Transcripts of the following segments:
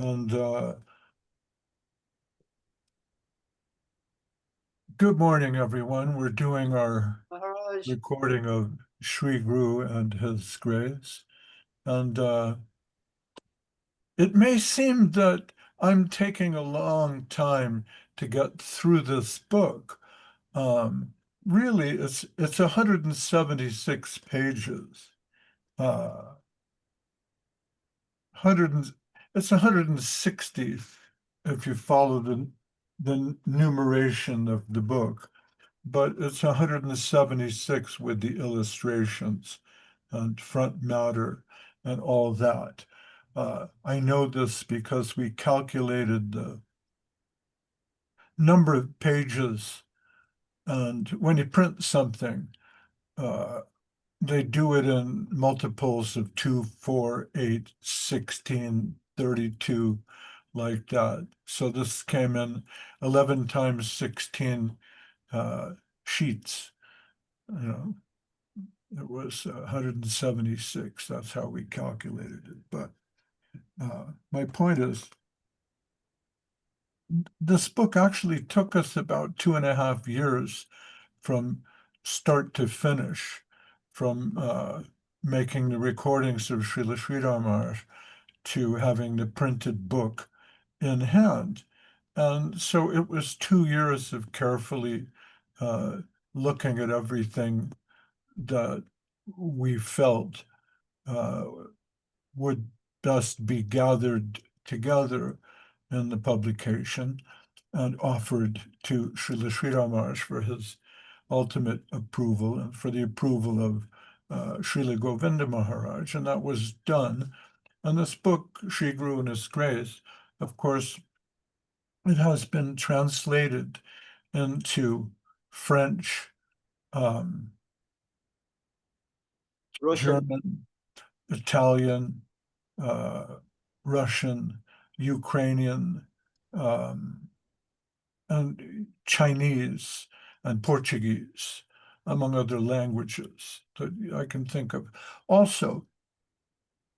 And good morning, everyone. We're doing our Maharaj, recording of Sri Guru and His Grace. And it may seem that I'm taking a long time to get through this book. Really, it's 176 pages. 100 it's 160 if you follow the numeration of the book, but it's 176 with the illustrations and front matter and all that. I know this because we calculated the number of pages, and when you print something, uh, they do it in multiples of 2, 4, 8, 16, 32, like that. So this came in 11 times 16 sheets. You know, it was 176. That's how we calculated it. But my point is, this book actually took us about 2.5 years from start to finish, from making the recordings of Srila Sridhar Maharaj to having the printed book in hand. And so it was 2 years of carefully uh, looking at everything that we felt uh, would best be gathered together in the publication and offered to Srila Sridhar Maharaj for his ultimate approval and for the approval of Srila Govinda Maharaj. And that was done. And this book, Sri Guru and His Grace, of course, it has been translated into French, um, Roshan. German, Italian, uh, Russian, Ukrainian, um, and Chinese and Portuguese, among other languages that I can think of. Also,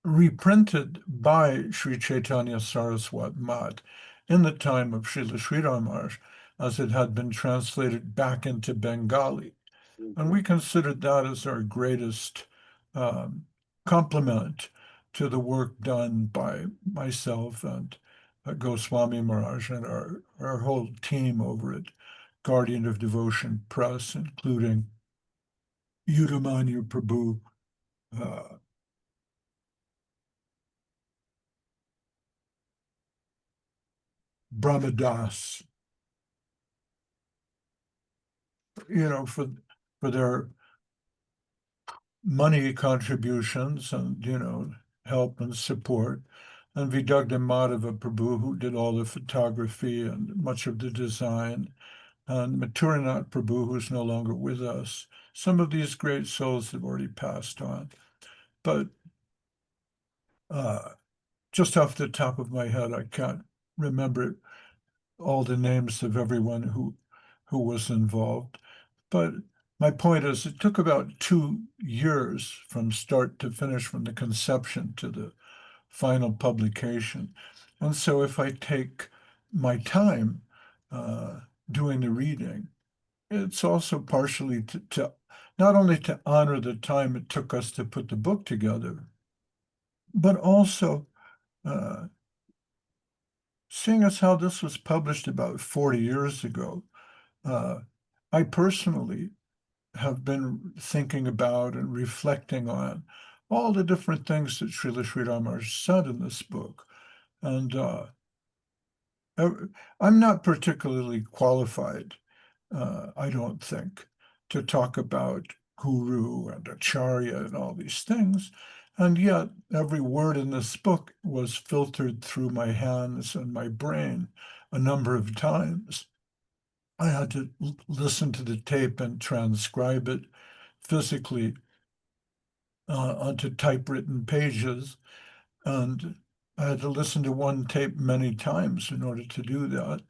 reprinted by Sri Chaitanya Saraswat Mat in the time of Srila Sridhar Maharaj, as it had been translated back into Bengali. And we considered that as our greatest um, compliment to the work done by myself and Goswami Maharaj and our whole team over at Guardian of Devotion Press, including Udamanyu Prabhu, uh, Brahmadas, for their money contributions and, help and support. And Vidagdha Madhava Prabhu, who did all the photography and much of the design, and Mathuranath Prabhu, who's no longer with us. Some of these great souls have already passed on. But just off the top of my head, I can't remember all the names of everyone who was involved. But my point is, it took about 2 years from start to finish, from the conception to the final publication. And so if I take my time doing the reading, it's also partially to not only to honor the time it took us to put the book together, but also uh, seeing as how this was published about 40 years ago. uh, I personally have been thinking about and reflecting on all the different things that Srila Sri Maharaj said in this book. And I'm not particularly qualified, I don't think, to talk about guru and Āchārya and all these things. And yet, every word in this book was filtered through my hands and my brain a number of times. I had to listen to the tape and transcribe it physically onto typewritten pages. And I had to listen to one tape many times in order to do that.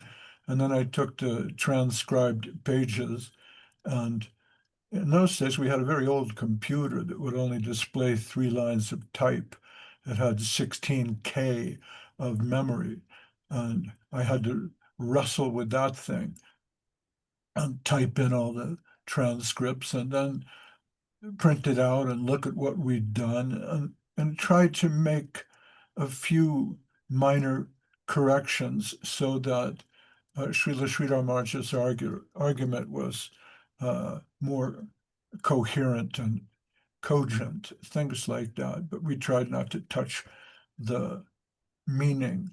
And then I took the transcribed pages, and in those days we had a very old computer that would only display 3 lines of type. It had 16K of memory. And I had to wrestle with that thing and type in all the transcripts and then print it out and look at what we'd done and try to make a few minor corrections so that Srila Sridhar Maharaj's argument was more coherent and cogent, things like that. But we tried not to touch the meaning.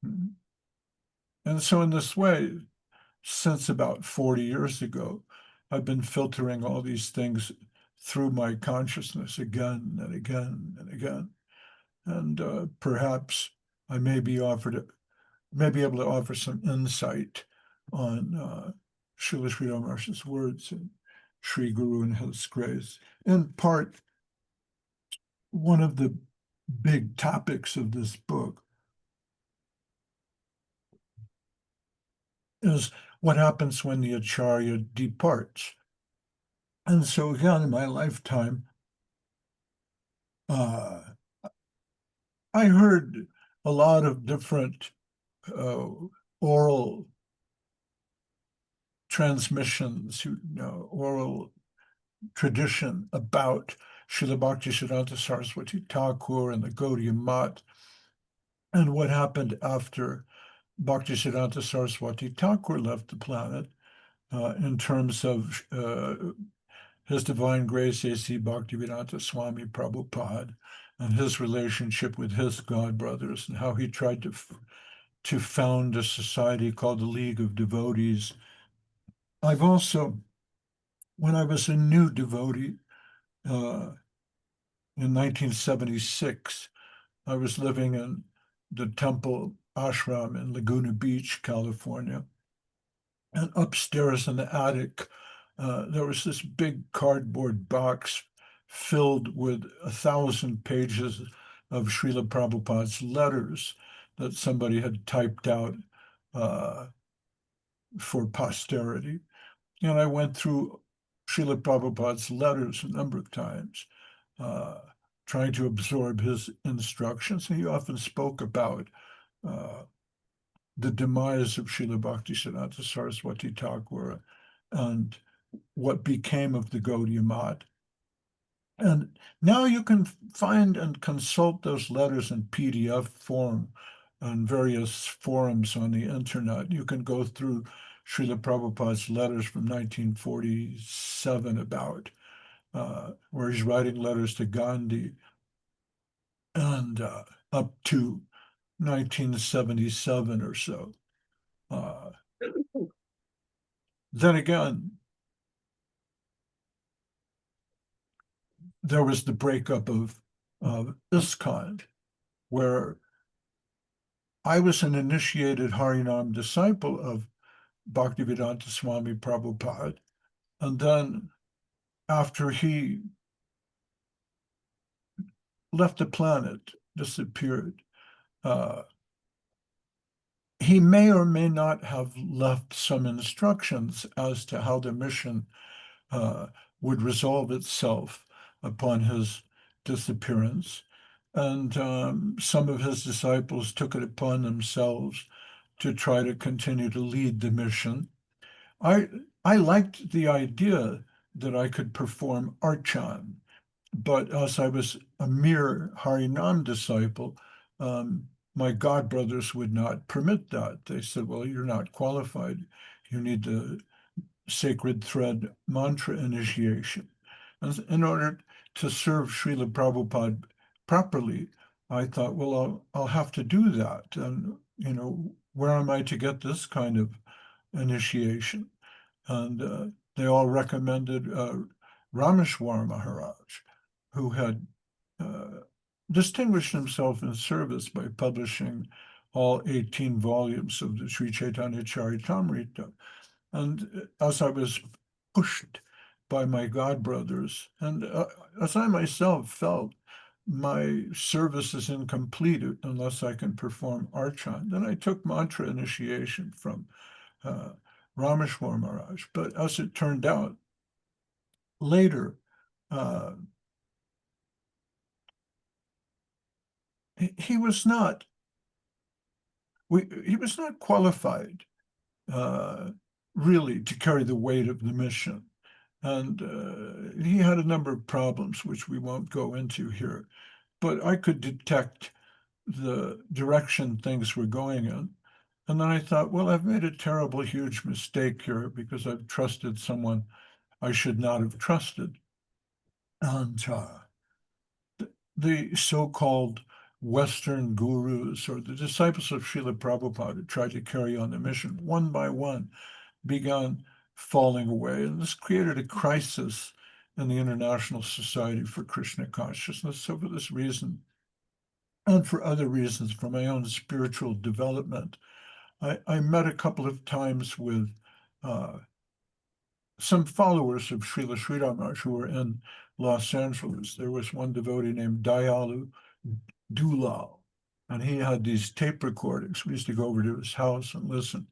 And so in this way, since about 40 years ago, I've been filtering all these things through my consciousness again and again and again. And perhaps I may be able to offer some insight on Srila Sridhar Maharaj's words and Sri Guru and his grace. In part, one of the big topics of this book is what happens when the Āchārya departs. And so again, in my lifetime, I heard a lot of different oral transmissions, oral tradition about Srila Bhaktisiddhanta Saraswati Thakur and the Gaudiya Math, and what happened after Bhaktisiddhanta Saraswati Thakur left the planet in terms of His Divine Grace A.C. Bhaktivedanta Swami Prabhupada and his relationship with his god brothers and how he tried to found a society called the League of Devotees. I've also, when I was a new devotee in 1976, I was living in the temple ashram in Laguna Beach, California. And upstairs in the attic, there was this big cardboard box filled with 1,000 pages of Srila Prabhupada's letters that somebody had typed out for posterity. And I went through Srila Prabhupada's letters a number of times, trying to absorb his instructions. And he often spoke about the demise of Srila Bhaktisiddhanta Saraswati Thakur and what became of the Gaudiya Math. And now you can find and consult those letters in PDF form on various forums on the internet. You can go through Srila Prabhupada's letters from 1947 about, where he's writing letters to Gandhi, and up to 1977 or so. Then again, there was the breakup of ISKCON, where I was an initiated Harinam disciple of Bhaktivedanta Swami Prabhupada. And then after he left the planet, disappeared, he may or may not have left some instructions as to how the mission would resolve itself upon his disappearance. And some of his disciples took it upon themselves to try to continue to lead the mission. I liked the idea that I could perform archan, but as I was a mere Harinam disciple, my god brothers would not permit that. They said, well, you're not qualified. You need the sacred thread mantra initiation. And in order to serve Srila Prabhupada properly, I thought, well, I'll have to do that. And, where am I to get this kind of initiation? And they all recommended Rameshwar Maharaj, who had distinguished himself in service by publishing all 18 volumes of the Sri Chaitanya Charitamrita. And as I was pushed by my godbrothers, and as I myself felt my service is incomplete unless I can perform archan, then I took mantra initiation from Rameshwar Maharaj. But as it turned out, later, he was not he was not qualified really to carry the weight of the mission. And he had a number of problems, which we won't go into here. But I could detect the direction things were going in. And then I thought, well, I've made a terrible, huge mistake here because I've trusted someone I should not have trusted. And the so-called Western gurus or the disciples of Srila Prabhupada who tried to carry on the mission, one by one, began falling away. And this created a crisis in the International Society for Krishna Consciousness. So for this reason, and for other reasons, for my own spiritual development, I met a couple of times with some followers of Srila Sridhar Maharaj who were in Los Angeles. There was one devotee named Dayalu Dulal, and he had these tape recordings. We used to go over to his house and listen,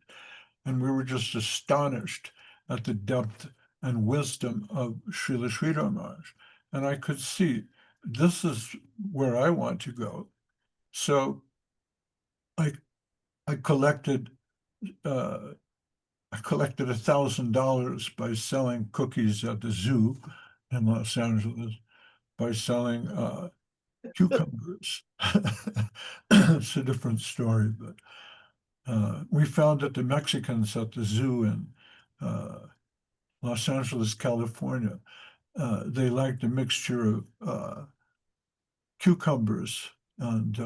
and we were just astonished at the depth and wisdom of Srila Sridhar Maharaj. And I could see this is where I want to go. So I collected $1,000 by selling cookies at the zoo in Los Angeles, by selling cucumbers. It's a different story, but we found that the Mexicans at the zoo in Los Angeles, California, they liked a mixture of cucumbers and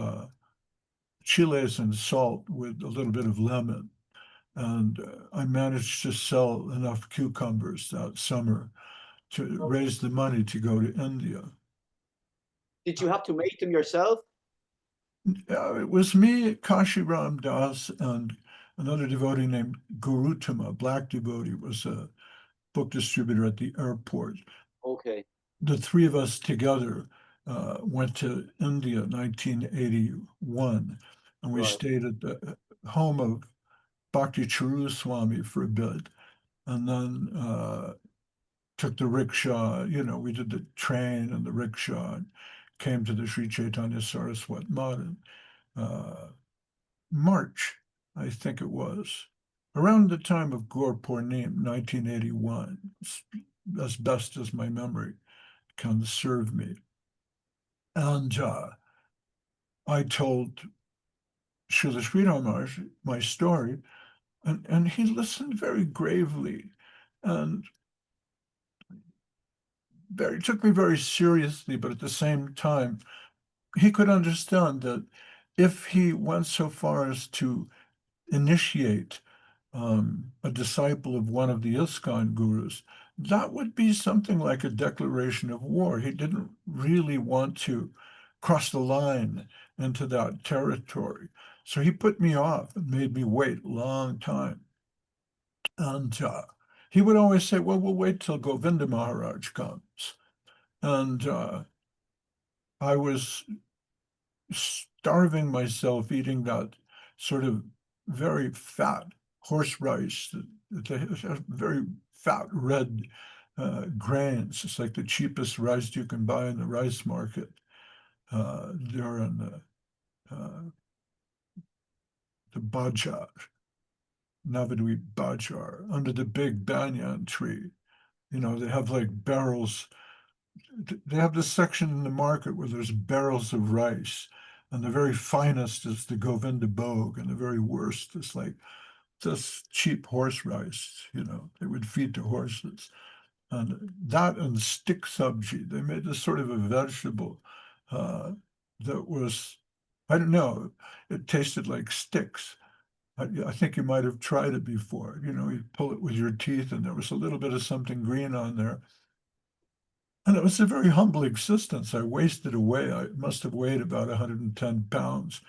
chiles and salt with a little bit of lemon. And I managed to sell enough cucumbers that summer to raise the money to go to India. Did you have to make them yourself? It was me, Kashi Ram Das, and another devotee named Gurutama, a black devotee, was a book distributor at the airport. Okay. The three of us together went to India in 1981, and we stayed at the home of Bhakti Charu Swami for a bit, and then took the rickshaw. We did the train and the rickshaw and came to the Sri Chaitanya Saraswat Math in March, I think it was, around the time of Gaur Purnim, 1981, as best as my memory can serve me. And I told Srila Sridhar Maharaj my story, and he listened very gravely and took me very seriously, but at the same time, he could understand that if he went so far as to initiate a disciple of one of the ISKCON gurus, that would be something like a declaration of war. He didn't really want to cross the line into that territory. So he put me off and made me wait a long time. And he would always say, well, we'll wait till Govinda Maharaj comes. And I was starving myself eating that sort of very fat horse rice, very fat red grains. It's like the cheapest rice you can buy in the rice market there in the Bajar, Navadvip Bajar, under the big banyan tree. They have like barrels. They have this section in the market where there's barrels of rice, and the very finest is the Govinda Bhog, and the very worst is like just cheap horse rice, they would feed to horses. And that and stick sabji, they made this sort of a vegetable that was, I don't know, it tasted like sticks. I think you might have tried it before. You pull it with your teeth, and there was a little bit of something green on there. And it was a very humble existence. I wasted away. I must have weighed about 110 pounds.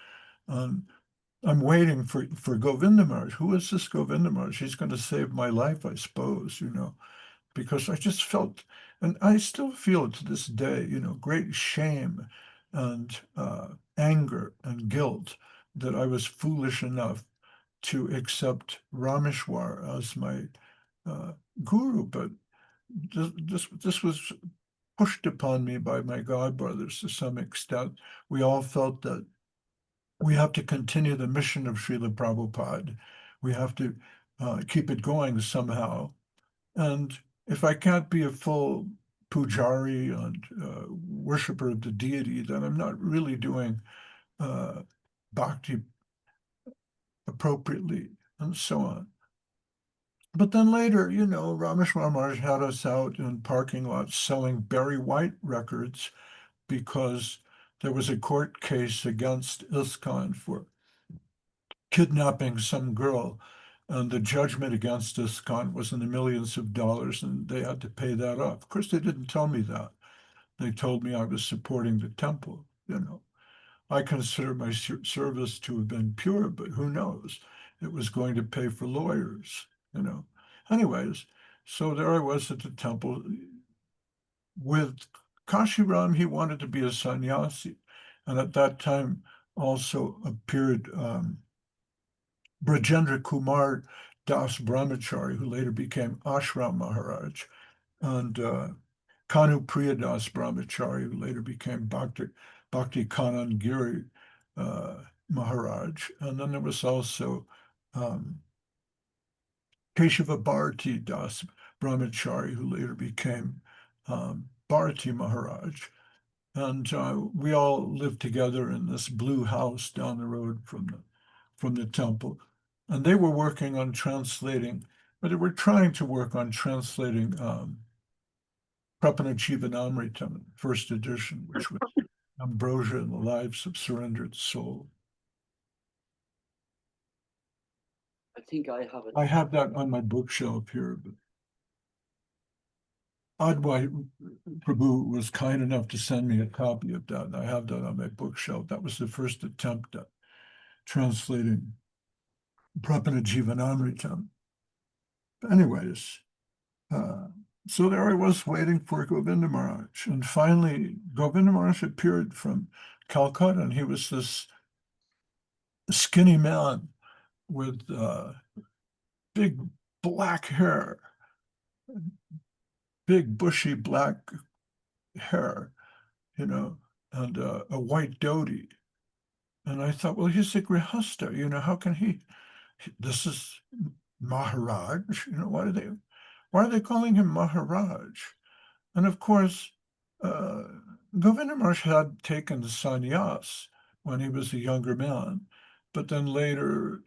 I'm waiting for Govinda Maharaj. Who is this Govinda Maharaj? He's going to save my life, I suppose, because I just felt, and I still feel to this day, great shame and anger and guilt that I was foolish enough to accept Rameshwar as my guru. But this was pushed upon me by my godbrothers to some extent. We all felt that we have to continue the mission of Srila Prabhupada. We have to keep it going somehow. And if I can't be a full pujari and worshiper of the deity, then I'm not really doing bhakti appropriately, and so on. But then later, Rameshwar Maharaj had us out in parking lots selling Barry White records because there was a court case against ISKCON for kidnapping some girl, and the judgment against ISKCON was in the millions of dollars, and they had to pay that off. Of course, they didn't tell me that. They told me I was supporting the temple. I consider my service to have been pure, but who knows? It was going to pay for lawyers. Anyways, so there I was at the temple with Kashiram. He wanted to be a sannyasi, and at that time also appeared Brajendra Kumar Das Brahmachari, who later became Ashram Maharaj, and Kanu Priyadas Brahmachari, who later became Bhakti Kanand Giri Maharaj. And then there was also Keshava Bharati Das Brahmachari, who later became Bharati Maharaj. And we all lived together in this blue house down the road from the temple. And they were working on translating, but they were trying to work on translating Prapana Jivanamritam, first edition, which was Ambrosia and the Lives of Surrendered Soul. I think I have it. I have that on my bookshelf here, but Advai Prabhu was kind enough to send me a copy of that, and I have that on my bookshelf. That was the first attempt at translating Prapana Jivanamritam. Anyways, so there I was waiting for Govinda Maharaj, and finally Govinda Maharaj appeared from Calcutta, and he was this skinny man with big black hair, big bushy black hair, and a white dhoti. And I thought, well, he's a grihasta, how can this is Maharaj, why are they calling him Maharaj? And of course, Govinda Maharaj had taken the sannyas when he was a younger man, but then later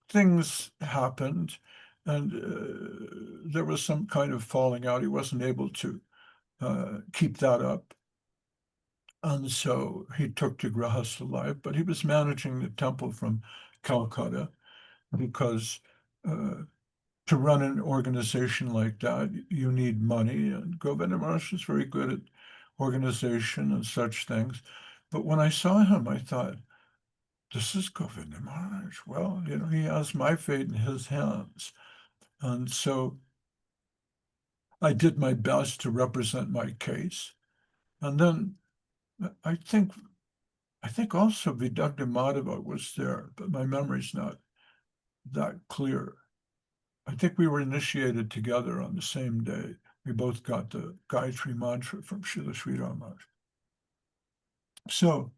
things happened, and there was some kind of falling out. He wasn't able to keep that up. And so he took to Grahastha life, but he was managing the temple from Calcutta because to run an organization like that, you need money. And Govinda Maharaj is very good at organization and such things. But when I saw him, I thought, this is Govinda Maharaj. Well, he has my fate in his hands. And so I did my best to represent my case. And then I think also Vidagdha Madhava was there, but my memory's not that clear. I think we were initiated together on the same day. We both got the Gayatri mantra from Srila Sridhar Maharaj. So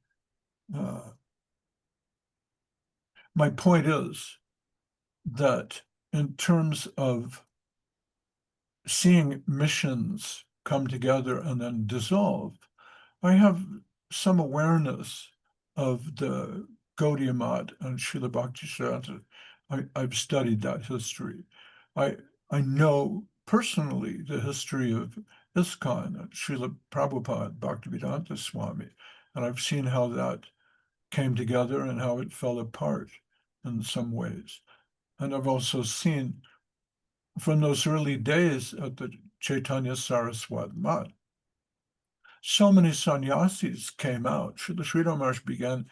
my point is that in terms of seeing missions come together and then dissolve, I have some awareness of the Gaudiya Math and Srila Bhaktisiddhanta. I've studied that history. I know personally the history of ISKCON and Srila Prabhupada, Bhaktivedanta Swami, and I've seen how that came together and how it fell apart in some ways. And I've also seen from those early days at the Chaitanya Saraswat Math, so many sannyasis came out. Srila Sridhar Maharaj began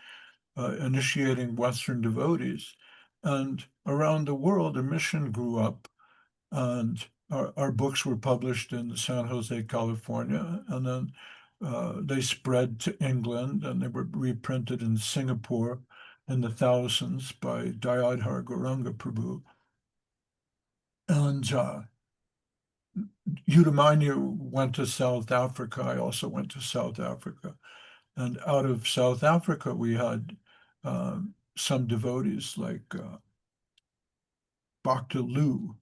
initiating Western devotees, and around the world, a mission grew up, and our books were published in San Jose, California, and then they spread to England, and they were reprinted in Singapore in the thousands by Dayadhar Gauranga Prabhu. And Udamanya went to South Africa. I also went to South Africa. And out of South Africa, we had some devotees like Bhakta Lu,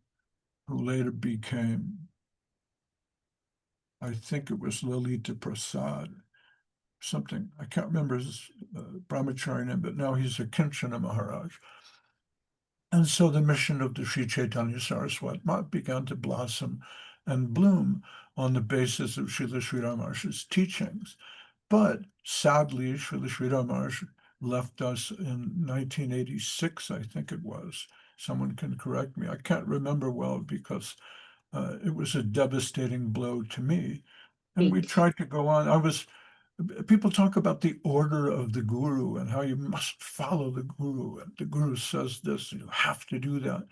who later became, I think it was Lalita Prasad, something. I can't remember his brahmachari name, but now he's a Kinchana Maharaj. And so the mission of the Sri Chaitanya Saraswati Math began to blossom and bloom on the basis of Srila Sridhar Maharaj's teachings. But sadly, Srila Sridhar Maharaj left us in 1986, I think it was. Someone can correct me. I can't remember well because it was a devastating blow to me. And we tried to go on. People talk about the order of the guru and how you must follow the guru. And the guru says this, and you have to do that.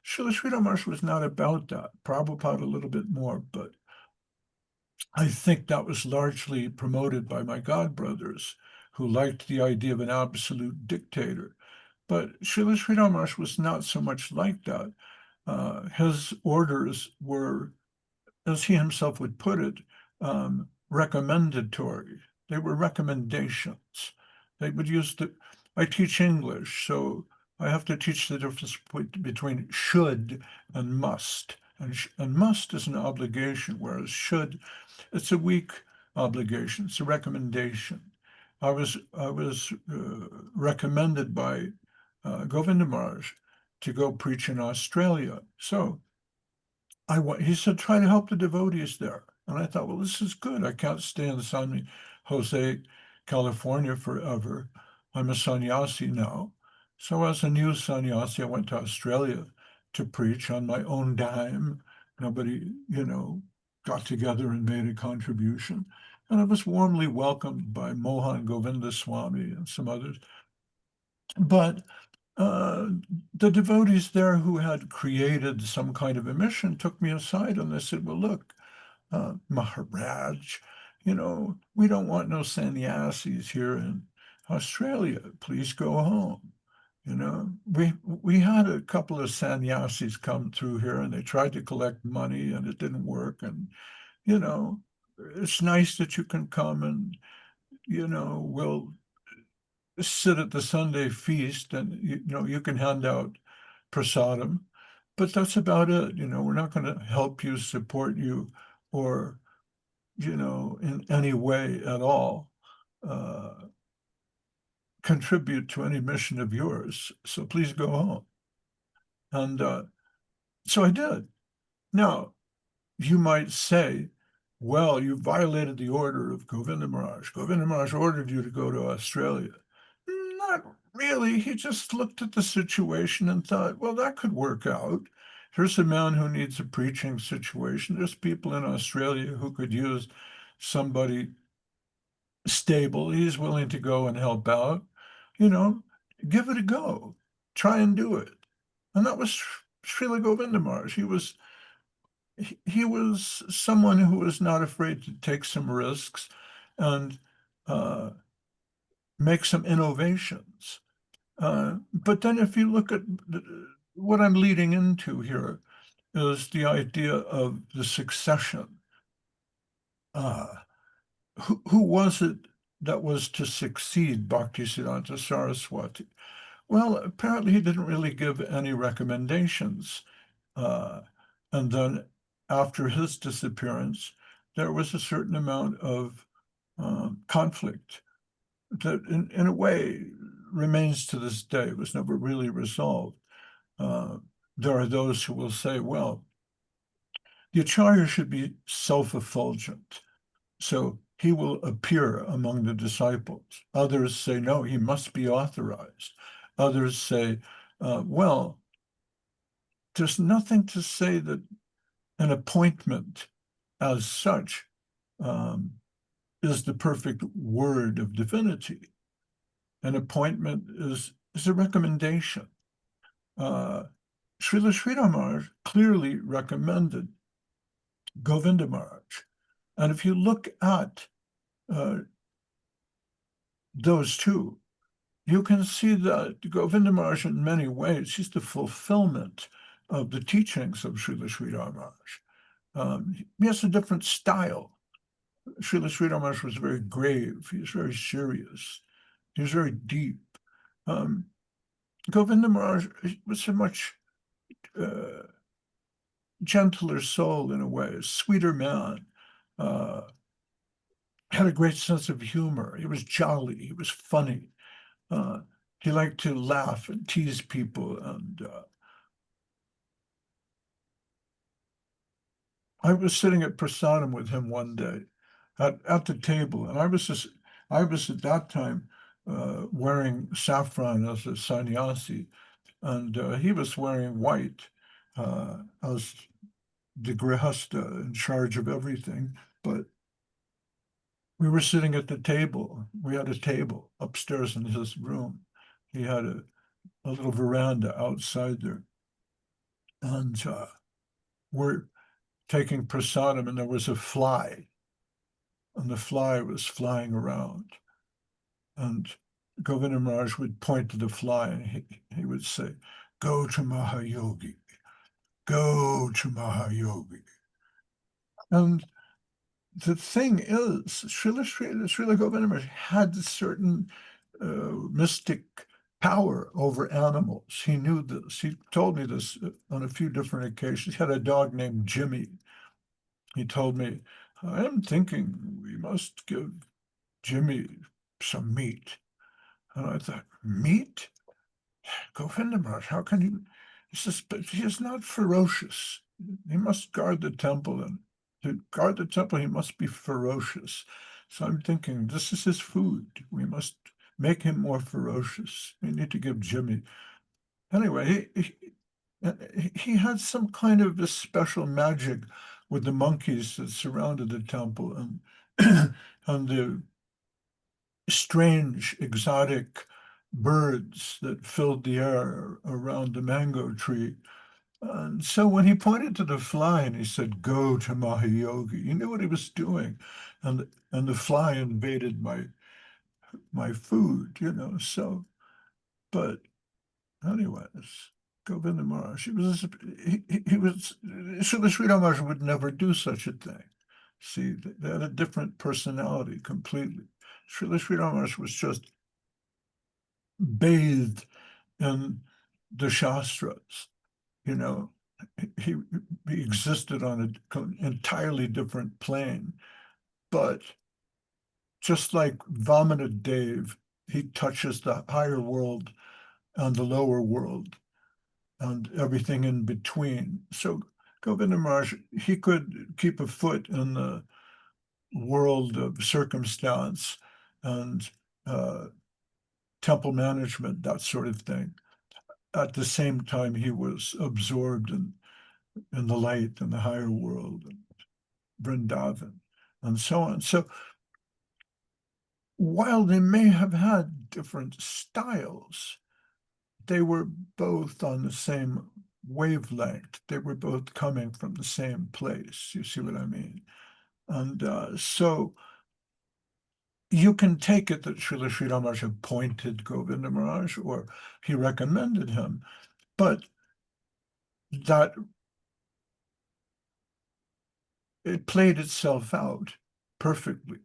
Srila Sridhar Maharaj was not about that. Prabhupada a little bit more, but I think that was largely promoted by my godbrothers who liked the idea of an absolute dictator. But Srila Sridhar Maharaj was not so much like that. His orders were, as he himself would put it, recommendatory. They were recommendations. They would use I teach English, so I have to teach the difference between should and must. And must is an obligation, whereas should, it's a weak obligation. It's a recommendation. I was recommended by Govinda Maharaj to go preach in Australia. So he said, try to help the devotees there. And I thought, well, this is good. I can't stay in San Jose, California forever. I'm a sannyasi now. So as a new sannyasi, I went to Australia to preach on my own dime. Nobody, got together and made a contribution. And I was warmly welcomed by Mohan Govindaswamy and some others. But the devotees there who had created some kind of a mission took me aside and they said, well, look, Maharaj, we don't want no sannyasis here in Australia. Please go home. We had a couple of sannyasis come through here and they tried to collect money and it didn't work. And, it's nice that you can come and, we'll sit at the Sunday feast and, you can hand out prasadam, but that's about it. We're not going to help you, support you, or, in any way at all, contribute to any mission of yours. So please go home. And so I did. Now, you might say, well, you violated the order of Govinda Maharaj. Govinda Maharaj ordered you to go to Australia. Not really. He just looked at the situation and thought, well, that could work out. Here's a man who needs a preaching situation. There's people in Australia who could use somebody stable. He's willing to go and help out. Give it a go. Try and do it. And that was Srila Govinda Maharaj. He was someone who was not afraid to take some risks and make some innovations. But then if you look at what I'm leading into here is the idea of the succession. Who was it that was to succeed Bhaktisiddhanta Saraswati? Well, apparently he didn't really give any recommendations. And then after his disappearance, there was a certain amount of conflict that in a way remains to this day. It was never really resolved. There are those who will say, well, the Āchārya should be self-effulgent. So he will appear among the disciples. Others say, no, he must be authorized. Others say, well, there's nothing to say that an appointment as such is the perfect word of divinity. An appointment is a recommendation. Srila Sridhar Maharaj clearly recommended Govinda Maharaj. And if you look at those two, you can see that Govinda Maharaj in many ways is the fulfillment of the teachings of Srila Sridhar Maharaj. He has a different style. Srila Sridhar Maharaj was very grave. He was very serious. He was very deep. Govinda Maharaj was a much gentler soul in a way, a sweeter man. Had a great sense of humor. He was jolly. He was funny. He liked to laugh and tease people. And I was sitting at prasadam with him one day at the table, and I was at that time wearing saffron as a sannyasi, and he was wearing white as the grihasta in charge of everything. But we were sitting at the table. We had a table upstairs in his room. He had a little veranda outside there. And we're taking prasadam, and there was a fly, and the fly was flying around. And Govinda Maharaj would point to the fly, and he would say, "Go to Mahayogi, go to Mahayogi." And the thing is, Srila Govinda Maharaj had a certain mystic power over animals. He knew this. He told me this on a few different occasions. He had a dog named Jimmy. He told me, "I am thinking we must give Jimmy some meat." And I thought, meat? Govinda Maharaj, how can you? He says, "But he is not ferocious. He must guard the temple, and to guard the temple, he must be ferocious." So I'm thinking, this is his food. We must make him more ferocious. We need to give Jimmy. Anyway, he had some kind of a special magic with the monkeys that surrounded the temple, and and the strange exotic birds that filled the air around the mango tree. And so when he pointed to the fly and he said, "Go to Mahayogi," he knew what he was doing. And the fly invaded my food, So, but anyways, Govinda Maharaj, he was, Srila Sridhar Maharaj would never do such a thing. See, they had a different personality completely. Srila Sridhar Maharaj was just bathed in the Shastras, you know. He, he existed on an entirely different plane, but just like Vamana Dev, he touches the higher world and the lower world and everything in between. So Govinda Maharaj, he could keep a foot in the world of circumstance and temple management, that sort of thing. At the same time, he was absorbed in the light and the higher world, and Vrindavan, and so on. So while they may have had different styles, they were both on the same wavelength. They were both coming from the same place. You see what I mean? And so you can take it that Srila Sridhar Maharaj appointed Govinda Maharaj, or he recommended him, but that it played itself out perfectly.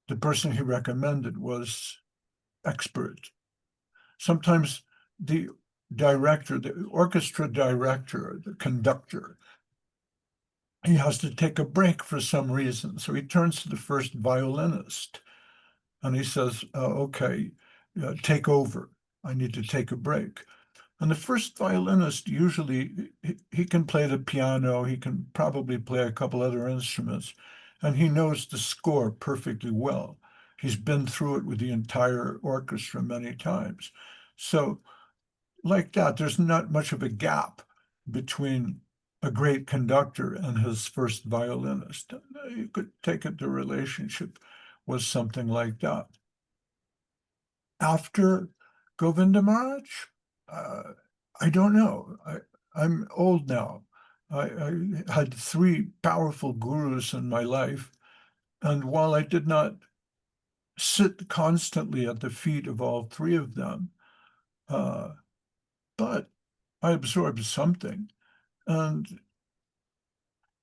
The person he recommended was expert. Sometimes the director, the orchestra director, the conductor, he has to take a break for some reason. So he turns to the first violinist and he says, "Okay, take over. I need to take a break." And the first violinist, usually he can play the piano, he can probably play a couple other instruments, and he knows the score perfectly well. He's been through it with the entire orchestra many times. So like that, there's not much of a gap between a great conductor and his first violinist. You could take it the relationship was something like that. After Govinda Maharaj, I don't know. I'm old now. I had three powerful gurus in my life, and while I did not sit constantly at the feet of all three of them, but I absorbed something. And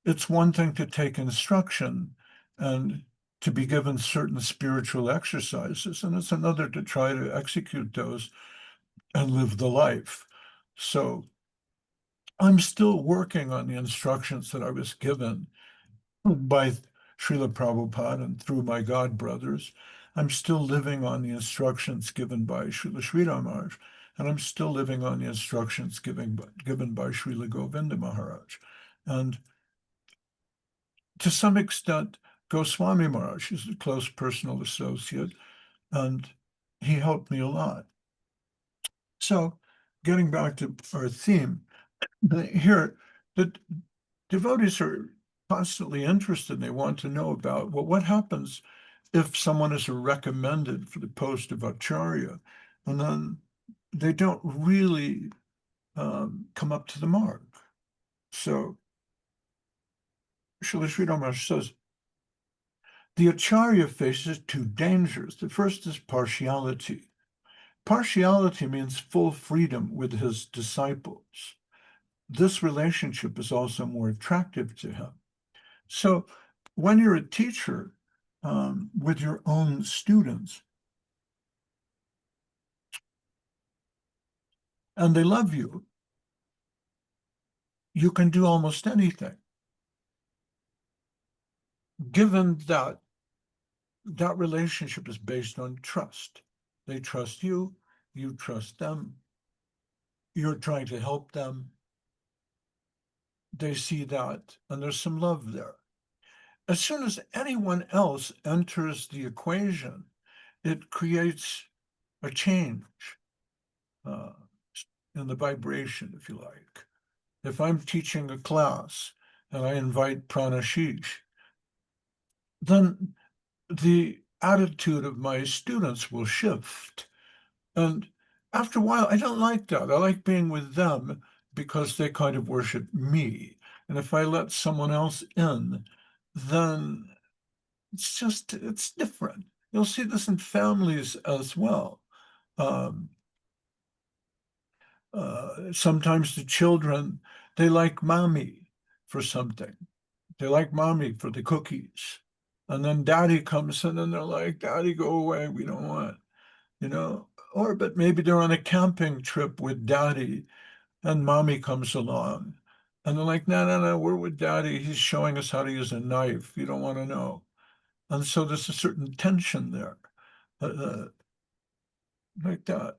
it's one thing to take instruction, and to be given certain spiritual exercises, and it's another to try to execute those and live the life. So I'm still working on the instructions that I was given by Srila Prabhupada and through my God brothers. I'm still living on the instructions given by Srila Sridhar Maharaj, and I'm still living on the instructions given by Srila Govinda Maharaj. And to some extent, Goswami Maharaj is a close personal associate, and he helped me a lot. So getting back to our theme, here, the devotees are constantly interested. They want to know about, well, what happens if someone is recommended for the post of Āchārya, and then they don't really come up to the mark. So Srila Sridhar Maharaj says, the Āchārya faces two dangers. The first is partiality. Partiality means full freedom with his disciples. This relationship is also more attractive to him. So when you're a teacher with your own students, and they love you, you can do almost anything, given that that relationship is based on trust. They trust you, you trust them, you're trying to help them. They see that, and there's some love there. As soon as anyone else enters the equation, it creates a change in the vibration, if you like. If I'm teaching a class and I invite pranashish, then the attitude of my students will shift. And after a while, I don't like that. I like being with them because they kind of worship me. And if I let someone else in, then it's different. You'll see this in families as well. Sometimes the children, they like mommy for something. They like mommy for the cookies. And then daddy comes in and they're like, daddy, go away. We don't want, or, but maybe they're on a camping trip with daddy and mommy comes along. And they're like, no, we're with daddy. He's showing us how to use a knife. You don't want to know. And so there's a certain tension there, like that.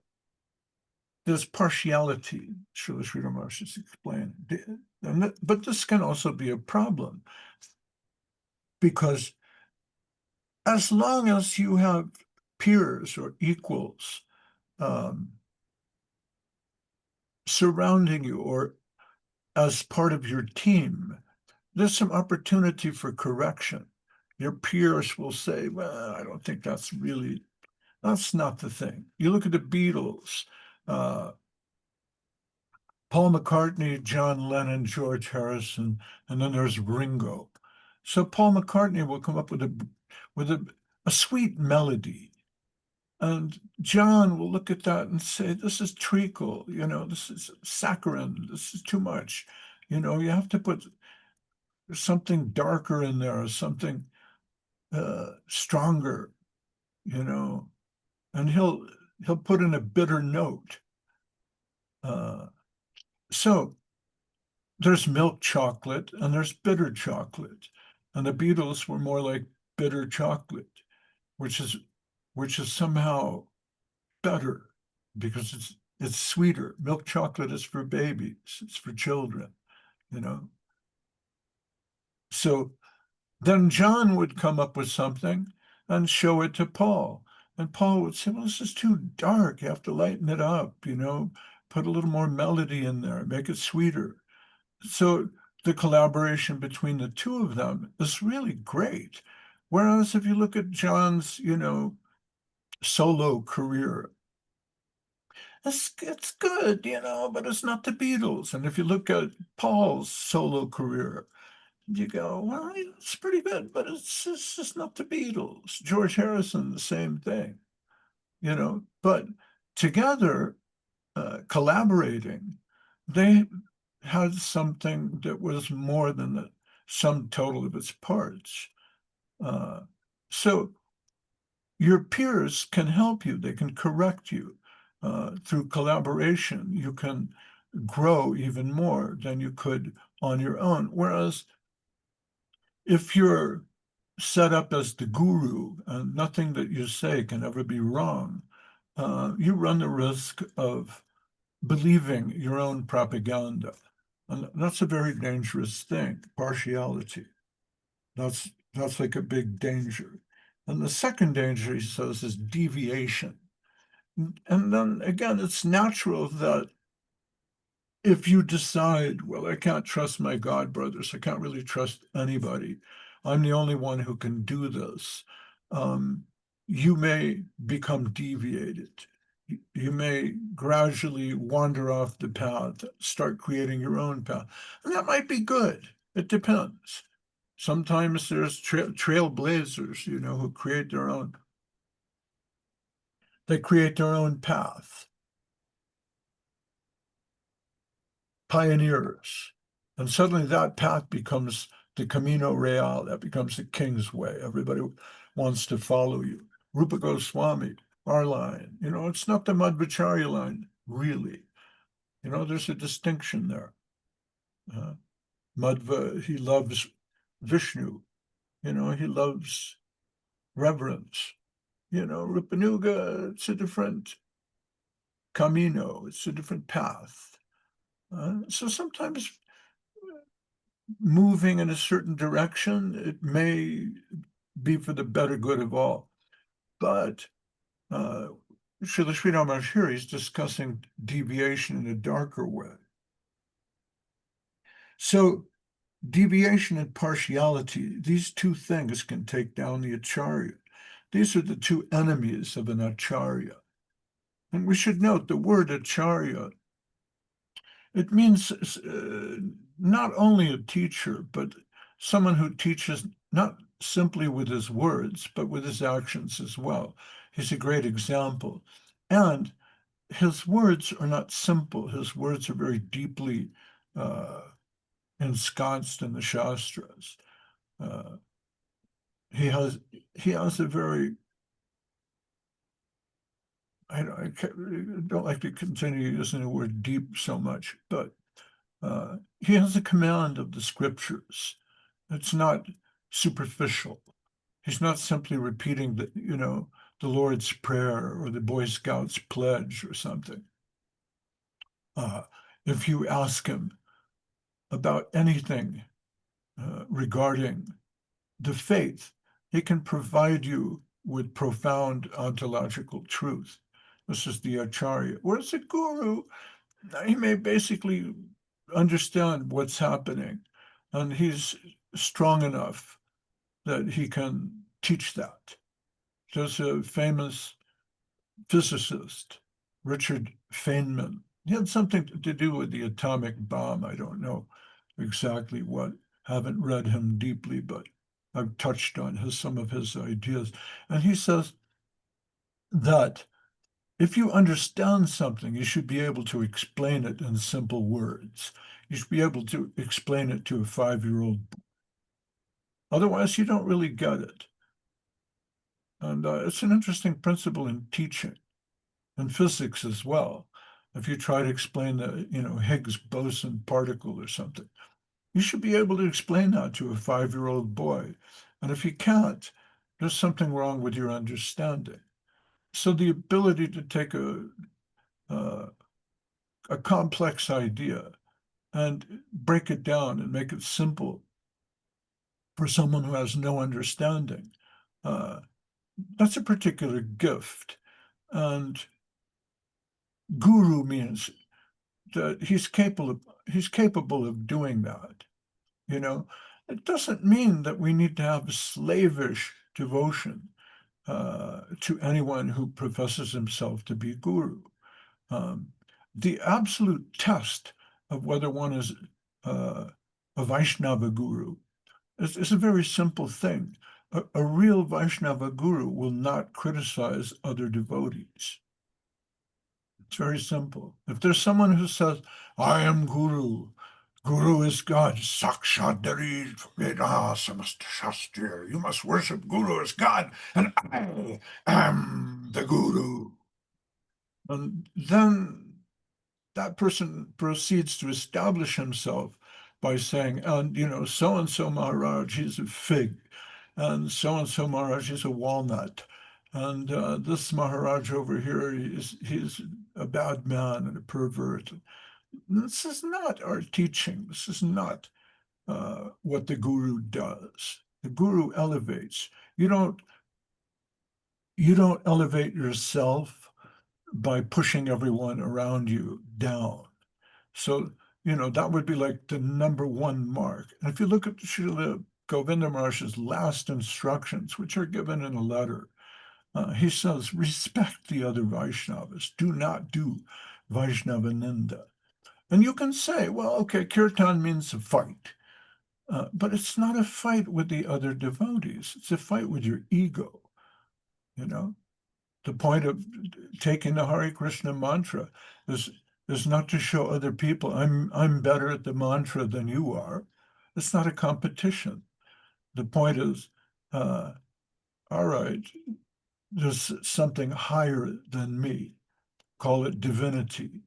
There's partiality, Srila Sridhar Maharaj is explaining. But this can also be a problem, because as long as you have peers or equals surrounding you or as part of your team, there's some opportunity for correction. Your peers will say, well, I don't think that's not the thing. You look at the Beatles, Paul McCartney, John Lennon, George Harrison, and then there's Ringo. So Paul McCartney will come up with a sweet melody, and John will look at that and say, this is treacle, this is saccharine, this is too much. You have to put something darker in there, or something stronger, and he'll put in a bitter note. So there's milk chocolate and there's bitter chocolate, and the Beatles were more like bitter chocolate, which is somehow better because it's sweeter. Milk chocolate is for babies, it's for children, So then John would come up with something and show it to Paul. And Paul would say, well, this is too dark. You have to lighten it up, put a little more melody in there, make it sweeter. So the collaboration between the two of them is really great. Whereas if you look at John's, solo career, it's good, but it's not the Beatles. And if you look at Paul's solo career, you go, well, it's pretty good, but it's just not the Beatles. George Harrison, the same thing, but together, collaborating, they had something that was more than the sum total of its parts. So your peers can help you. They can correct you. Through collaboration, you can grow even more than you could on your own. Whereas if you're set up as the guru and nothing that you say can ever be wrong, you run the risk of believing your own propaganda. And that's a very dangerous thing, partiality. That's like a big danger. And the second danger, he says, is deviation. And then again, it's natural that if you decide, well, I can't trust my God brothers, I can't really trust anybody, I'm the only one who can do this, you may become deviated. You may gradually wander off the path, start creating your own path. And that might be good. It depends. Sometimes there's trailblazers, who create their own. They create their own path. Pioneers. And suddenly that path becomes the Camino Real. That becomes the king's way. Everybody wants to follow you. Rupa Goswami, our line. It's not the Madhvacharya line, really. There's a distinction there. Madhva, he loves Vishnu. He loves reverence. Rupanuga, it's a different Camino. It's a different path. So sometimes moving in a certain direction, it may be for the better good of all. But Srila Sridhar Maharaj here, he's discussing deviation in a darker way. So deviation and partiality, these two things can take down the Āchārya. These are the two enemies of an Āchārya. And we should note the word Āchārya, it means not only a teacher, but someone who teaches not simply with his words, but with his actions as well. He's a great example. And his words are not simple. His words are very deeply ensconced in the Shastras. He has a very, I don't like to continue using the word deep so much, but he has a command of the scriptures. It's not superficial. He's not simply repeating the Lord's Prayer or the Boy Scouts pledge or something. If you ask him about anything regarding the faith, he can provide you with profound ontological truth. This is the Āchārya. Whereas a guru, he may basically understand what's happening, and he's strong enough that he can teach that. There's a famous physicist, Richard Feynman. He had something to do with the atomic bomb. I don't know exactly what. Haven't read him deeply, but I've touched on some of his ideas. And he says that if you understand something, you should be able to explain it in simple words. You should be able to explain it to a 5-year-old. Otherwise, you don't really get it. And it's an interesting principle in teaching, in physics as well. If you try to explain the, Higgs boson particle or something, you should be able to explain that to a 5-year-old boy. And if you can't, there's something wrong with your understanding. So the ability to take a complex idea and break it down and make it simple for someone who has no understanding, that's a particular gift. And guru means that he's capable of doing that. It doesn't mean that we need to have slavish devotion to anyone who professes himself to be guru. The absolute test of whether one is a Vaishnava guru is a very simple thing. A real Vaishnava guru will not criticize other devotees. It's very simple. If there's someone who says, I am guru, Guru is God. Sakshat Dari Veda Samasta Shastra. You must worship Guru as God, and I am the Guru. And then that person proceeds to establish himself by saying, and so-and-so Maharaj, he's a fig, and so Maharaj is a walnut, and this Maharaj over here, he's a bad man and a pervert. This is not our teaching. This is not what the Guru does. The Guru elevates. You don't elevate yourself by pushing everyone around you down. So, that would be like the number one mark. And if you look at Srila Govinda Maharaj's last instructions, which are given in a letter, he says, respect the other Vaishnavas. Do not do Vaishnava Ninda. And you can say, well, okay, kirtan means a fight. But it's not a fight with the other devotees. It's a fight with your ego, The point of taking the Hare Krishna mantra is not to show other people I'm better at the mantra than you are. It's not a competition. The point is, all right, there's something higher than me. Call it divinity.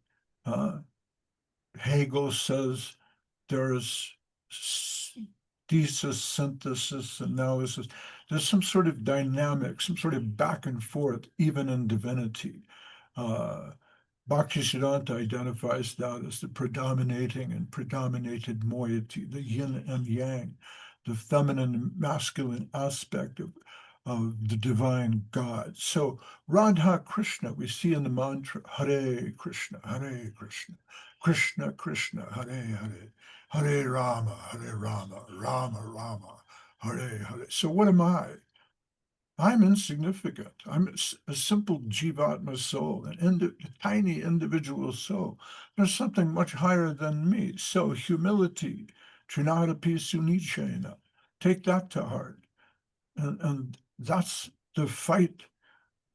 Hegel says there's thesis, synthesis, analysis. There's some sort of dynamic, some sort of back and forth, even in divinity. Bhaktisiddhanta identifies that as the predominating and predominated moiety, the yin and yang, the feminine and masculine aspect of the divine God. So Radha Krishna, we see in the mantra, Hare Krishna, Krishna Krishna, Hare Hare, Hare Rama, Rama Rama, Hare Hare. So what am I? I'm insignificant. I'm a simple jivatma soul, a tiny individual soul. There's something much higher than me. So humility, trinadapi sunichena, take that to heart. And that's the fight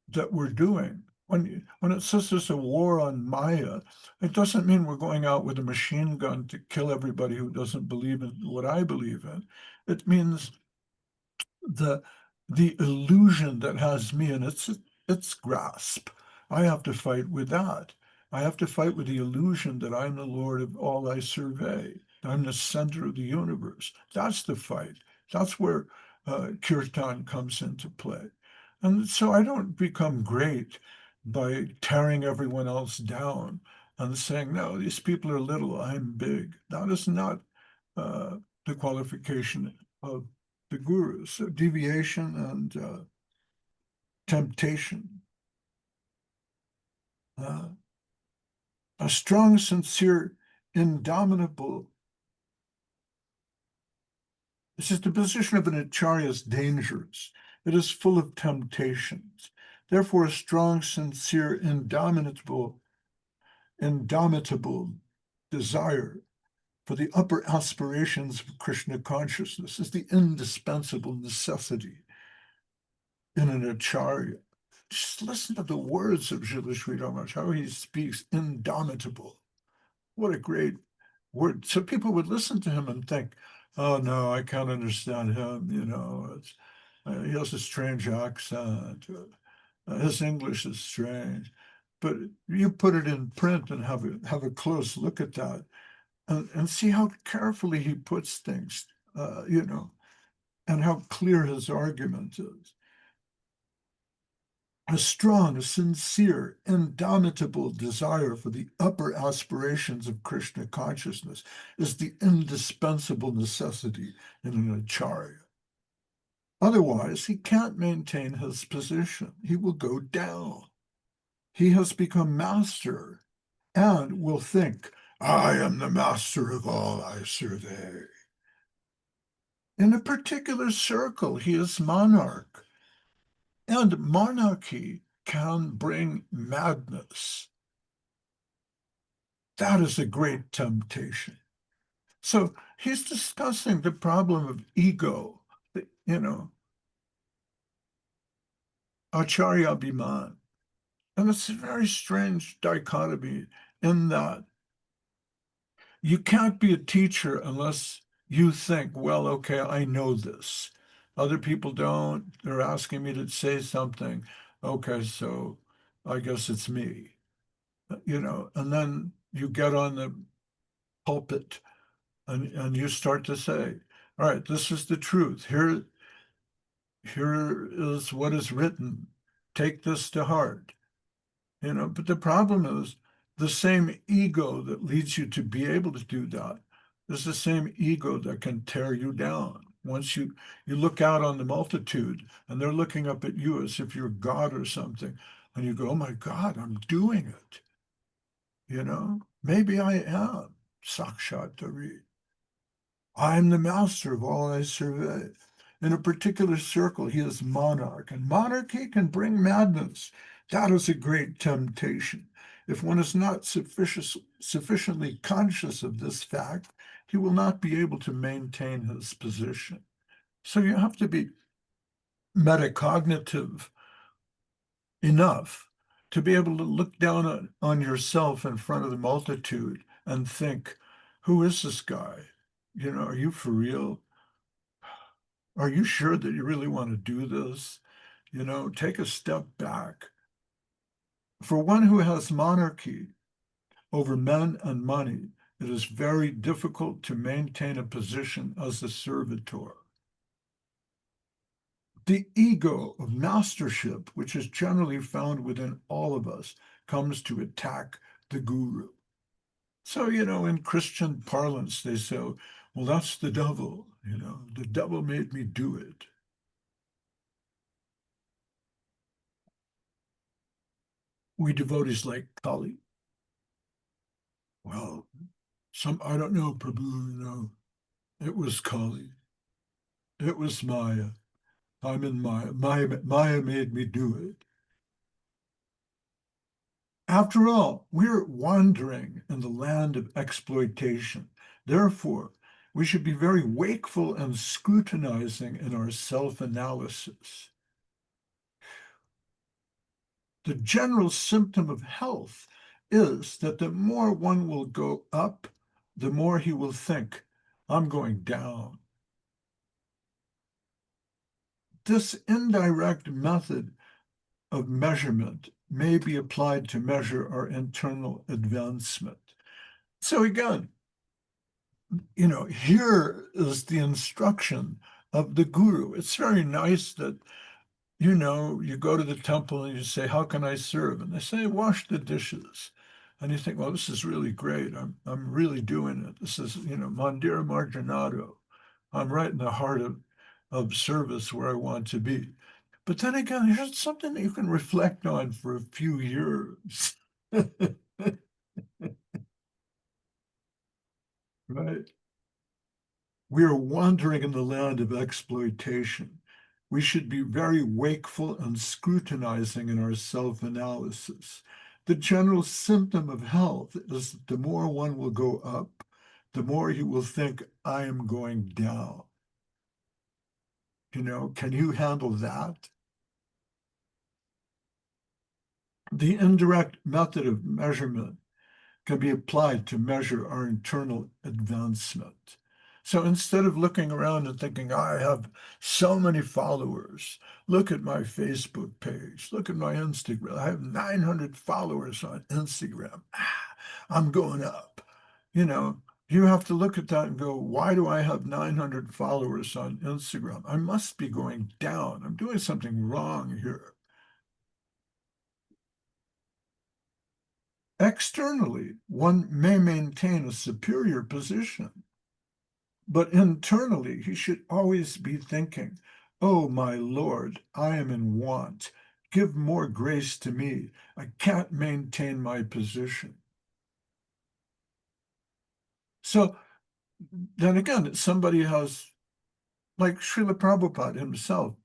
that we're doing. When it says there's a war on Maya, it doesn't mean we're going out with a machine gun to kill everybody who doesn't believe in what I believe in. It means the illusion that has me in its grasp. I have to fight with that. I have to fight with the illusion that I'm the Lord of all I survey. I'm the center of the universe. That's the fight. That's where kirtan comes into play. And so I don't become great by tearing everyone else down and saying, no, these people are little, I'm big. That is not the qualification of the gurus. So deviation and temptation. A strong, sincere, indomitable. This is the position of an Āchārya is dangerous. It is full of temptations. Therefore, a strong, sincere, indomitable desire for the upper aspirations of Krishna consciousness is the indispensable necessity in an Āchārya. Just listen to the words of Srila Sri Ramakrishna, how he speaks, indomitable. What a great word. So people would listen to him and think, oh no, I can't understand him, he has a strange accent, his English is strange. But you put it in print and have a close look at that and see how carefully he puts things, and how clear his argument is. A strong, sincere, indomitable desire for the upper aspirations of Krishna consciousness is the indispensable necessity in an Āchārya. Otherwise, he can't maintain his position. He will go down. He has become master and will think, I am the master of all I survey. In a particular circle, he is monarch. And monarchy can bring madness. That is a great temptation. So he's discussing the problem of ego, Āchārya Abhiman. And it's a very strange dichotomy in that You can't be a teacher unless you think, well, okay, I know this. Other people don't. They're asking me to say something. Okay, so I guess it's me, and then you get on the pulpit and you start to say, all right, this is the truth. Here is what is written. Take this to heart. But the problem is the same ego that leads you to be able to do that is the same ego that can tear you down. Once you look out on the multitude and they're looking up at you as if you're God or something, and you go, oh my God, I'm doing it. Maybe I am Sakshat Dari. I'm the master of all I survey. In a particular circle, he is monarch, and monarchy can bring madness. That is a great temptation. If one is not sufficiently conscious of this fact, he will not be able to maintain his position. So you have to be metacognitive enough to be able to look down on yourself in front of the multitude and think, who is this guy? Are you for real? Are you sure that you really want to do this? Take a step back. For one who has monarchy over men and money, it is very difficult to maintain a position as a servitor. The ego of mastership, which is generally found within all of us, comes to attack the guru. So, in Christian parlance, they say, well, that's the devil. The devil made me do it. We devotees like Kali. Well, I don't know, Prabhu, it was Kali. It was Maya. I'm in Maya. Maya made me do it. After all, we're wandering in the land of exploitation. Therefore, we should be very wakeful and scrutinizing in our self-analysis. The general symptom of health is that the more one will go up, the more he will think, I'm going down. This indirect method of measurement may be applied to measure our internal advancement. So again, here is the instruction of the guru. It's very nice that, you go to the temple and you say, how can I serve? And they say, wash the dishes. And you think, well, this is really great. I'm really doing it. This is, Mandir Marginato. I'm right in the heart of service where I want to be. But then again, here's something that you can reflect on for a few years. Right? We are wandering in the land of exploitation. We should be very wakeful and scrutinizing in our self-analysis. The general symptom of health is that the more one will go up, the more he will think, I am going down. Can you handle that? The indirect method of measurement can be applied to measure our internal advancement. So instead of looking around and thinking, I have so many followers, look at my Facebook page, look at my Instagram. I have 900 followers on Instagram. I'm going up. You have to look at that and go, why do I have 900 followers on Instagram? I must be going down. I'm doing something wrong here. Externally, one may maintain a superior position, but internally, he should always be thinking, oh, my Lord, I am in want. Give more grace to me. I can't maintain my position. So then again, somebody has, like Srila Prabhupada himself,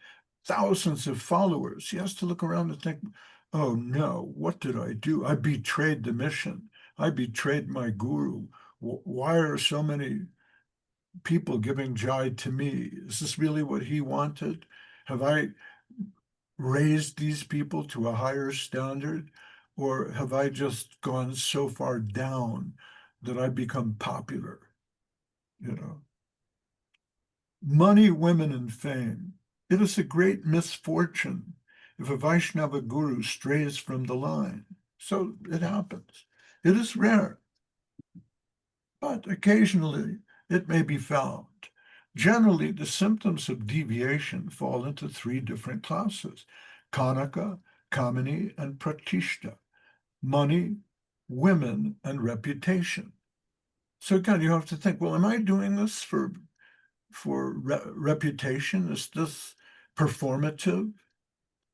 thousands of followers. He has to look around and think, oh no, what did I do? I betrayed the mission. I betrayed my guru. Why are so many people giving jai to me? Is this really what he wanted? Have I raised these people to a higher standard? Or have I just gone so far down that I become popular, you know. Money, women, and fame. It is a great misfortune if a Vaishnava guru strays from the line. So it happens. It is rare, but occasionally it may be found. Generally, the symptoms of deviation fall into three different classes: Kanaka, Kāminī, and Pratiṣṭhā. Money, women, and reputation. So again, you have to think, well, am I doing this for reputation? Is this performative?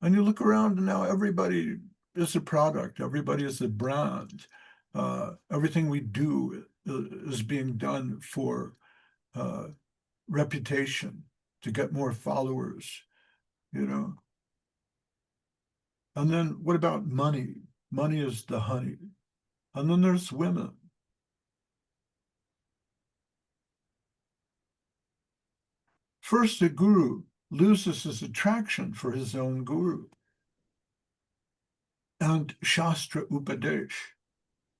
And you look around and now everybody is a product, everybody is a brand. Everything we do is being done for reputation, to get more followers, you know. And then what about money? Money is the honey. And then there's women. First, a guru loses his attraction for his own guru. And Shastra Upadesh,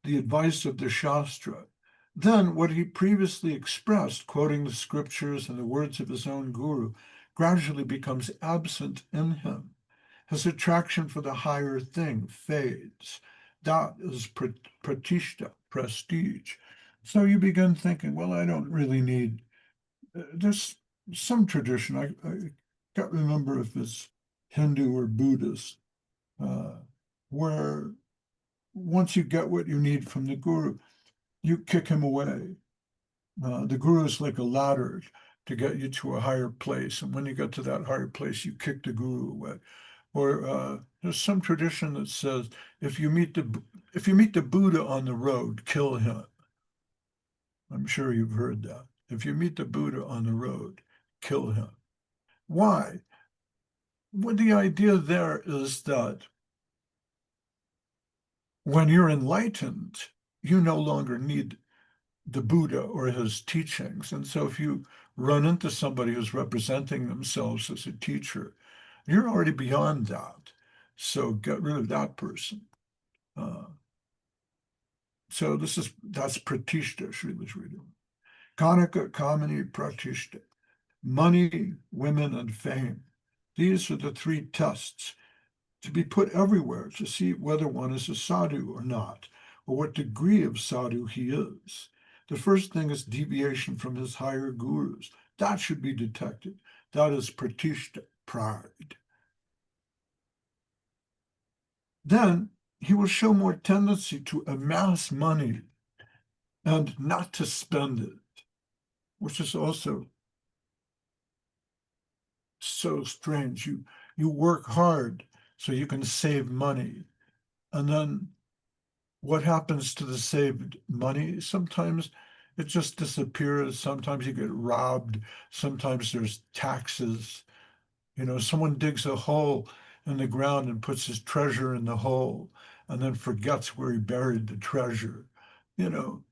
the advice of the Shastra. Then what he previously expressed, quoting the scriptures and the words of his own guru, gradually becomes absent in him. His attraction for the higher thing fades. That is Pratiṣṭhā, prestige. So you begin thinking, well, I don't really need, there's some tradition, I can't remember if it's Hindu or Buddhist, where once you get what you need from the guru, you kick him away. The guru is like a ladder to get you to a higher place. And when you get to that higher place, you kick the guru away. Or there's some tradition that says, if you meet the Buddha on the road, kill him. I'm sure you've heard that. If you meet the Buddha on the road, kill him. Why? Well, the idea there is that when you're enlightened, you no longer need the Buddha or his teachings. And so if you run into somebody who's representing themselves as a teacher, you're already beyond that. So get rid of that person. So that's Pratiṣṭhā, Srila Sridhar. Kanaka, Kāminī, Pratiṣṭhā. Money, women, and fame. These are the three tests to be put everywhere to see whether one is a sadhu or not, or what degree of sadhu he is. The first thing is deviation from his higher gurus. That should be detected. That is Pratiṣṭhā, pride. Then he will show more tendency to amass money and not to spend it, which is also so strange. You work hard so you can save money. And then what happens to the saved money? Sometimes it just disappears. Sometimes you get robbed. Sometimes there's taxes. You know, someone digs a hole in the ground and puts his treasure in the hole and then forgets where he buried the treasure. You know,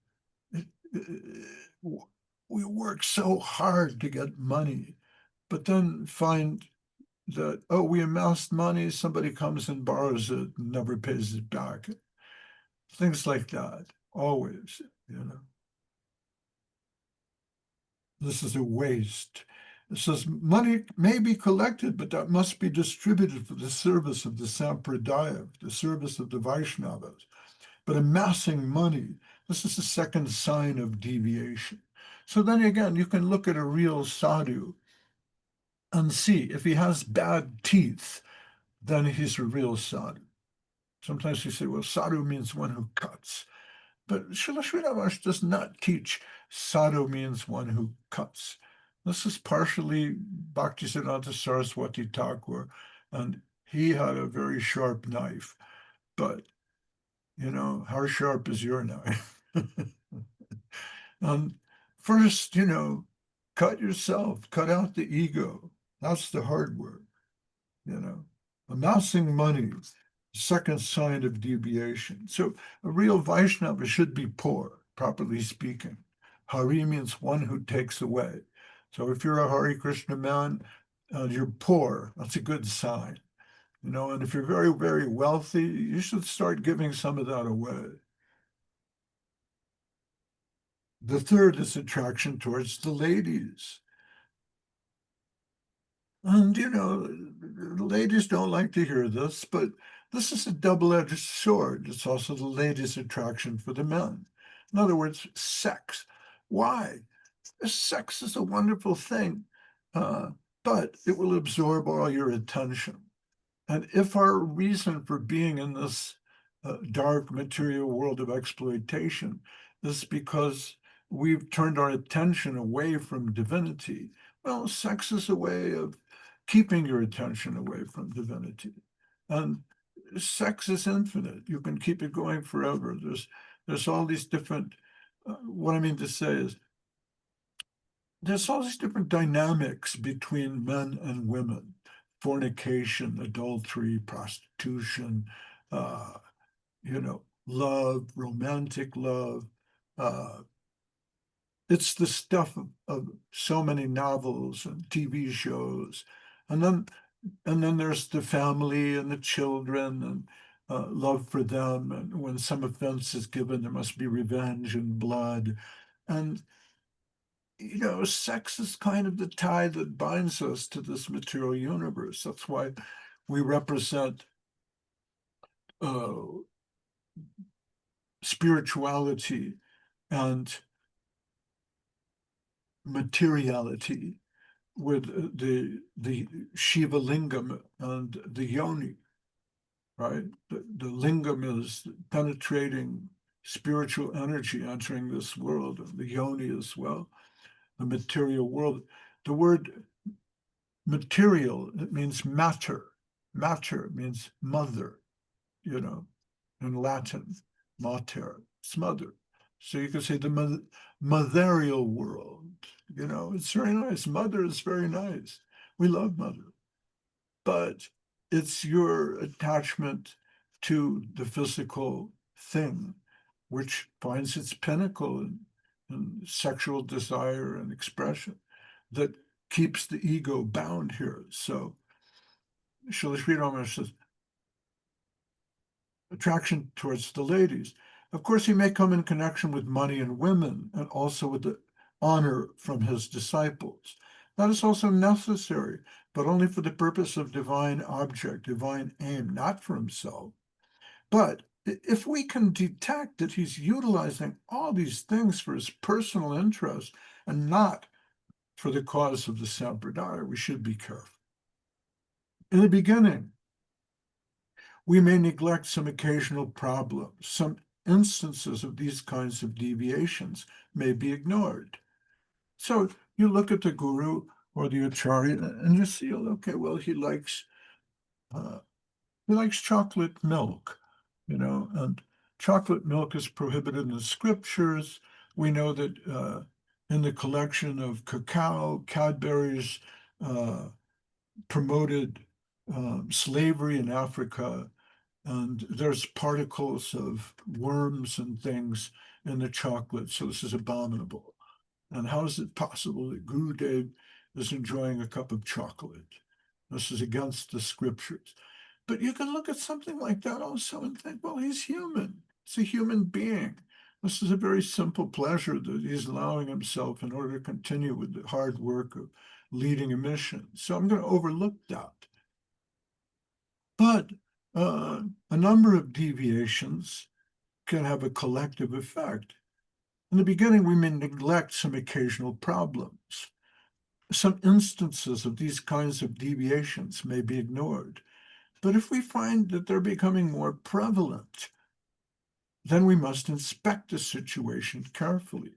we work so hard to get money, but then find that, oh, we amassed money, somebody comes and borrows it and never pays it back. Things like that, always, you know. This is a waste. It says money may be collected, but that must be distributed for the service of the Sampradaya, the service of the Vaishnavas. But amassing money, this is the second sign of deviation. So then again, you can look at a real sadhu and see if he has bad teeth, then he's a real sadhu. Sometimes you say, well, sadhu means one who cuts. But Srila Sridhar Maharaj does not teach sadhu means one who cuts. This is partially Bhaktisiddhanta Saraswati Thakur, and he had a very sharp knife. But, you know, how sharp is your knife? And first, you know, cut yourself, cut out the ego. That's the hard work, you know. Amassing money, second sign of deviation. So a real Vaishnava should be poor, properly speaking. Hari means one who takes away. So if you're a Hare Krishna man and you're poor, that's a good sign. You know, and if you're very, very wealthy, you should start giving some of that away. The third is attraction towards the ladies. And, the ladies don't like to hear this, but this is a double-edged sword. It's also the ladies' attraction for the men. In other words, sex. Why? Sex is a wonderful thing, but it will absorb all your attention. And if our reason for being in this dark material world of exploitation is because we've turned our attention away from divinity, well, sex is a way of keeping your attention away from divinity. And sex is infinite. You can keep it going forever. There's all these different, what I mean to say is, there's all these different dynamics between men and women: fornication, adultery, prostitution, love, romantic love. It's the stuff of so many novels and TV shows. And then there's the family and the children and love for them. And when some offense is given, there must be revenge and blood. And sex is kind of the tie that binds us to this material universe. That's why we represent spirituality and materiality with the Shiva lingam and the yoni, right? The lingam is penetrating spiritual energy entering this world, and the yoni as well, the material world. The word material, it means matter. Matter means mother, in Latin, mater, it's mother. So you could say the motherial world, it's very nice. Mother is very nice. We love mother. But it's your attachment to the physical thing, which finds its pinnacle in sexual desire and expression, that keeps the ego bound here. So Srila Sri Rama says, attraction towards the ladies. Of course, he may come in connection with money and women, and also with the honor from his disciples. That is also necessary, but only for the purpose of divine object, divine aim, not for himself. But if we can detect that he's utilizing all these things for his personal interest and not for the cause of the sampradaya, we should be careful. In the beginning, we may neglect some occasional problems. Some instances of these kinds of deviations may be ignored. So you look at the guru or the Āchārya and you see, okay, well, he likes chocolate milk, and chocolate milk is prohibited in the scriptures. We know that in the collection of cacao, Cadbury's promoted slavery in Africa, and there's particles of worms and things in the chocolate, so this is abominable. And how is it possible that Gurudev is enjoying a cup of chocolate? This is against the scriptures. But you can look at something like that also and think, well, he's human. He's a human being. This is a very simple pleasure that he's allowing himself in order to continue with the hard work of leading a mission. So I'm going to overlook that. But a number of deviations can have a collective effect. In the beginning, we may neglect some occasional problems. Some instances of these kinds of deviations may be ignored. But if we find that they're becoming more prevalent, then we must inspect the situation carefully.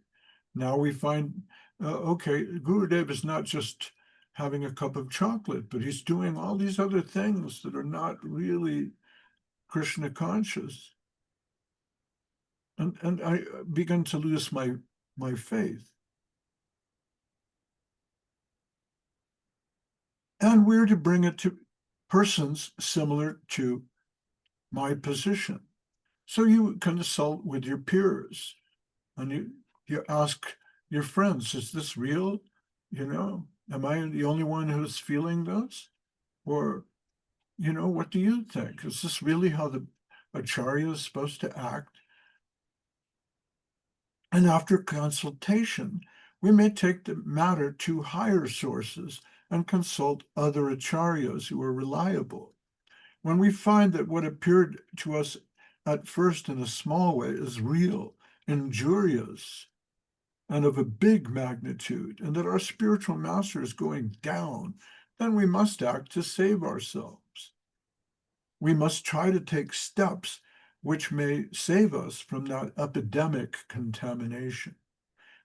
Now we find, okay, Gurudev is not just having a cup of chocolate, but he's doing all these other things that are not really Krishna conscious. And I begin to lose my faith. And we're to bring it to persons similar to my position. So you consult with your peers and you ask your friends, is this real? Am I the only one who's feeling this? Or, what do you think? Is this really how the Āchārya is supposed to act? And after consultation, we may take the matter to higher sources and consult other acharyas who are reliable. When we find that what appeared to us at first in a small way is real, injurious, and of a big magnitude, and that our spiritual master is going down, then we must act to save ourselves. We must try to take steps which may save us from that epidemic contamination.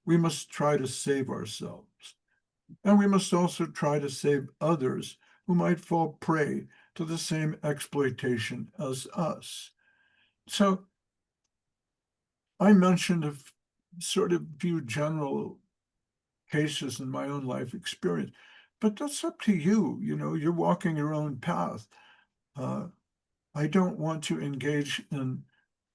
We must try to save ourselves. And we must also try to save others who might fall prey to the same exploitation as us. So I mentioned a sort of few general cases in my own life experience, but that's up to you. You know, you're walking your own path. I don't want to engage in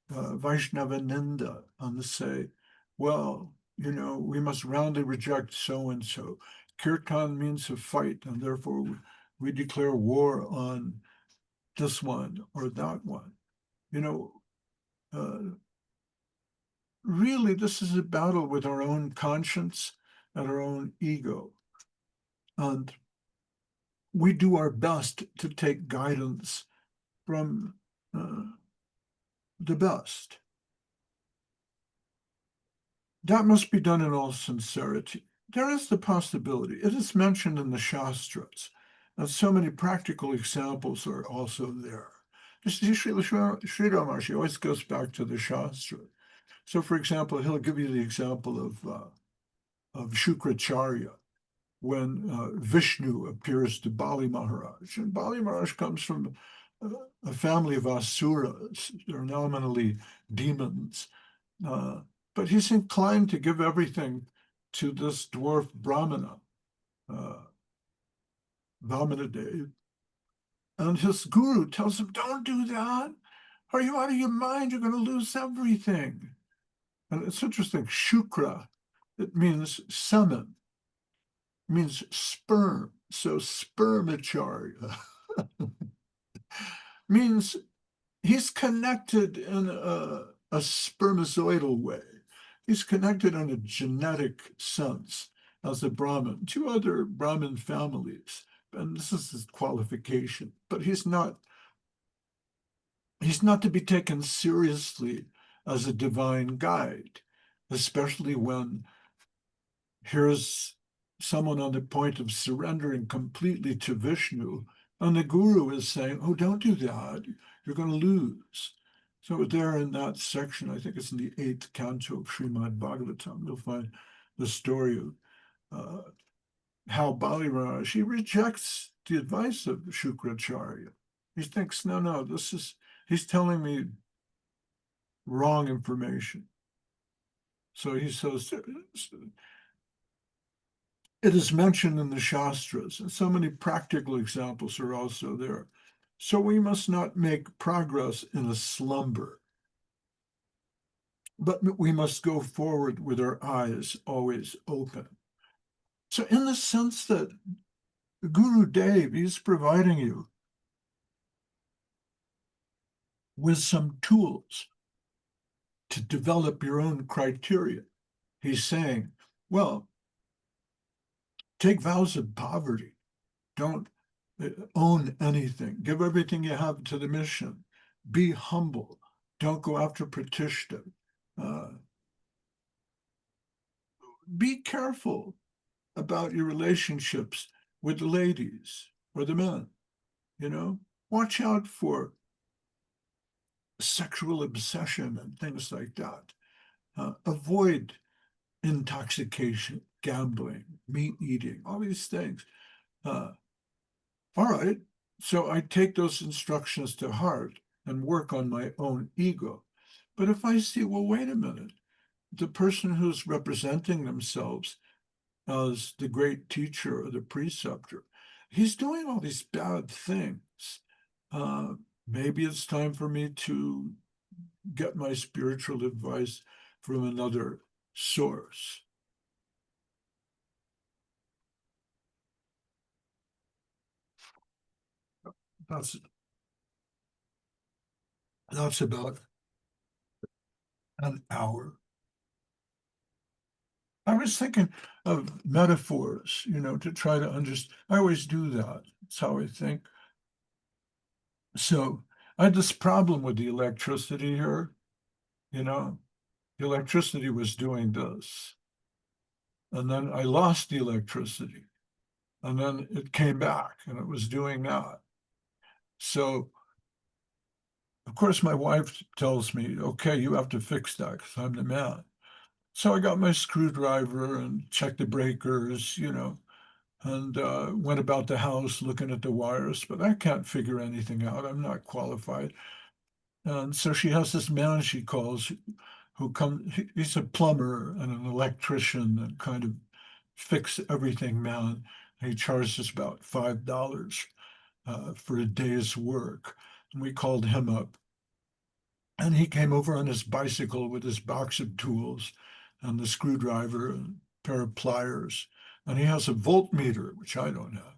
Vaishnava Ninda and say, well, you know, we must roundly reject so-and-so. Kirtan means a fight, and therefore we declare war on this one or that one. You know, really, this is a battle with our own conscience and our own ego. And we do our best to take guidance from the best. That must be done in all sincerity. There is the possibility. It is mentioned in the Shastras, and so many practical examples are also there. Srila Maharshi always goes back to the Shastra. So, for example, he'll give you the example of Shukracharya, when Vishnu appears to Bali Maharaj. And Bali Maharaj comes from a family of asuras. They're nominally demons. But he's inclined to give everything to this dwarf Brahmana, Vamanadev. And his guru tells him, don't do that. Are you out of your mind? You're going to lose everything. And it's interesting, Shukra, it means semen, it means sperm. So spermacharya means he's connected in a spermazoidal way. He's connected in a genetic sense as a Brahmin to other Brahmin families. And this is his qualification. But he's not to be taken seriously as a divine guide, especially when here's someone on the point of surrendering completely to Vishnu, and the guru is saying, oh, don't do that. You're going to lose. So there in that section, I think it's in the 8th canto of Srimad Bhagavatam, you'll find the story of how Bali Maharaj, he rejects the advice of Shukracharya. He thinks, no, he's telling me wrong information. So he says, it is mentioned in the Shastras, and so many practical examples are also there. So we must not make progress in a slumber, but we must go forward with our eyes always open. So in the sense that Guru Dev is providing you with some tools to develop your own criteria. He's saying, well, take vows of poverty. Don't own anything. Give everything you have to the mission. Be humble. Don't go after Pratiṣṭhā. Be careful about your relationships with the ladies or the men. You know, watch out for sexual obsession and things like that. Avoid intoxication, gambling, meat eating, all these things. All right, so I take those instructions to heart and work on my own ego. But if I see, well, wait a minute, the person who's representing themselves as the great teacher or the preceptor, he's doing all these bad things. Maybe it's time for me to get my spiritual advice from another source. That's about an hour. I was thinking of metaphors, to try to understand. I always do that. That's how I think. So I had this problem with the electricity here, the electricity was doing this. And then I lost the electricity. And then it came back and it was doing that. So, of course, my wife tells me, okay, you have to fix that because I'm the man. So I got my screwdriver and checked the breakers, and went about the house looking at the wires, but I can't figure anything out. I'm not qualified. And so she has this man she calls who comes, he's a plumber and an electrician and kind of fix everything man. He charges about $5 for a day's work. And we called him up. And he came over on his bicycle with his box of tools and the screwdriver and a pair of pliers. And he has a voltmeter, which I don't have.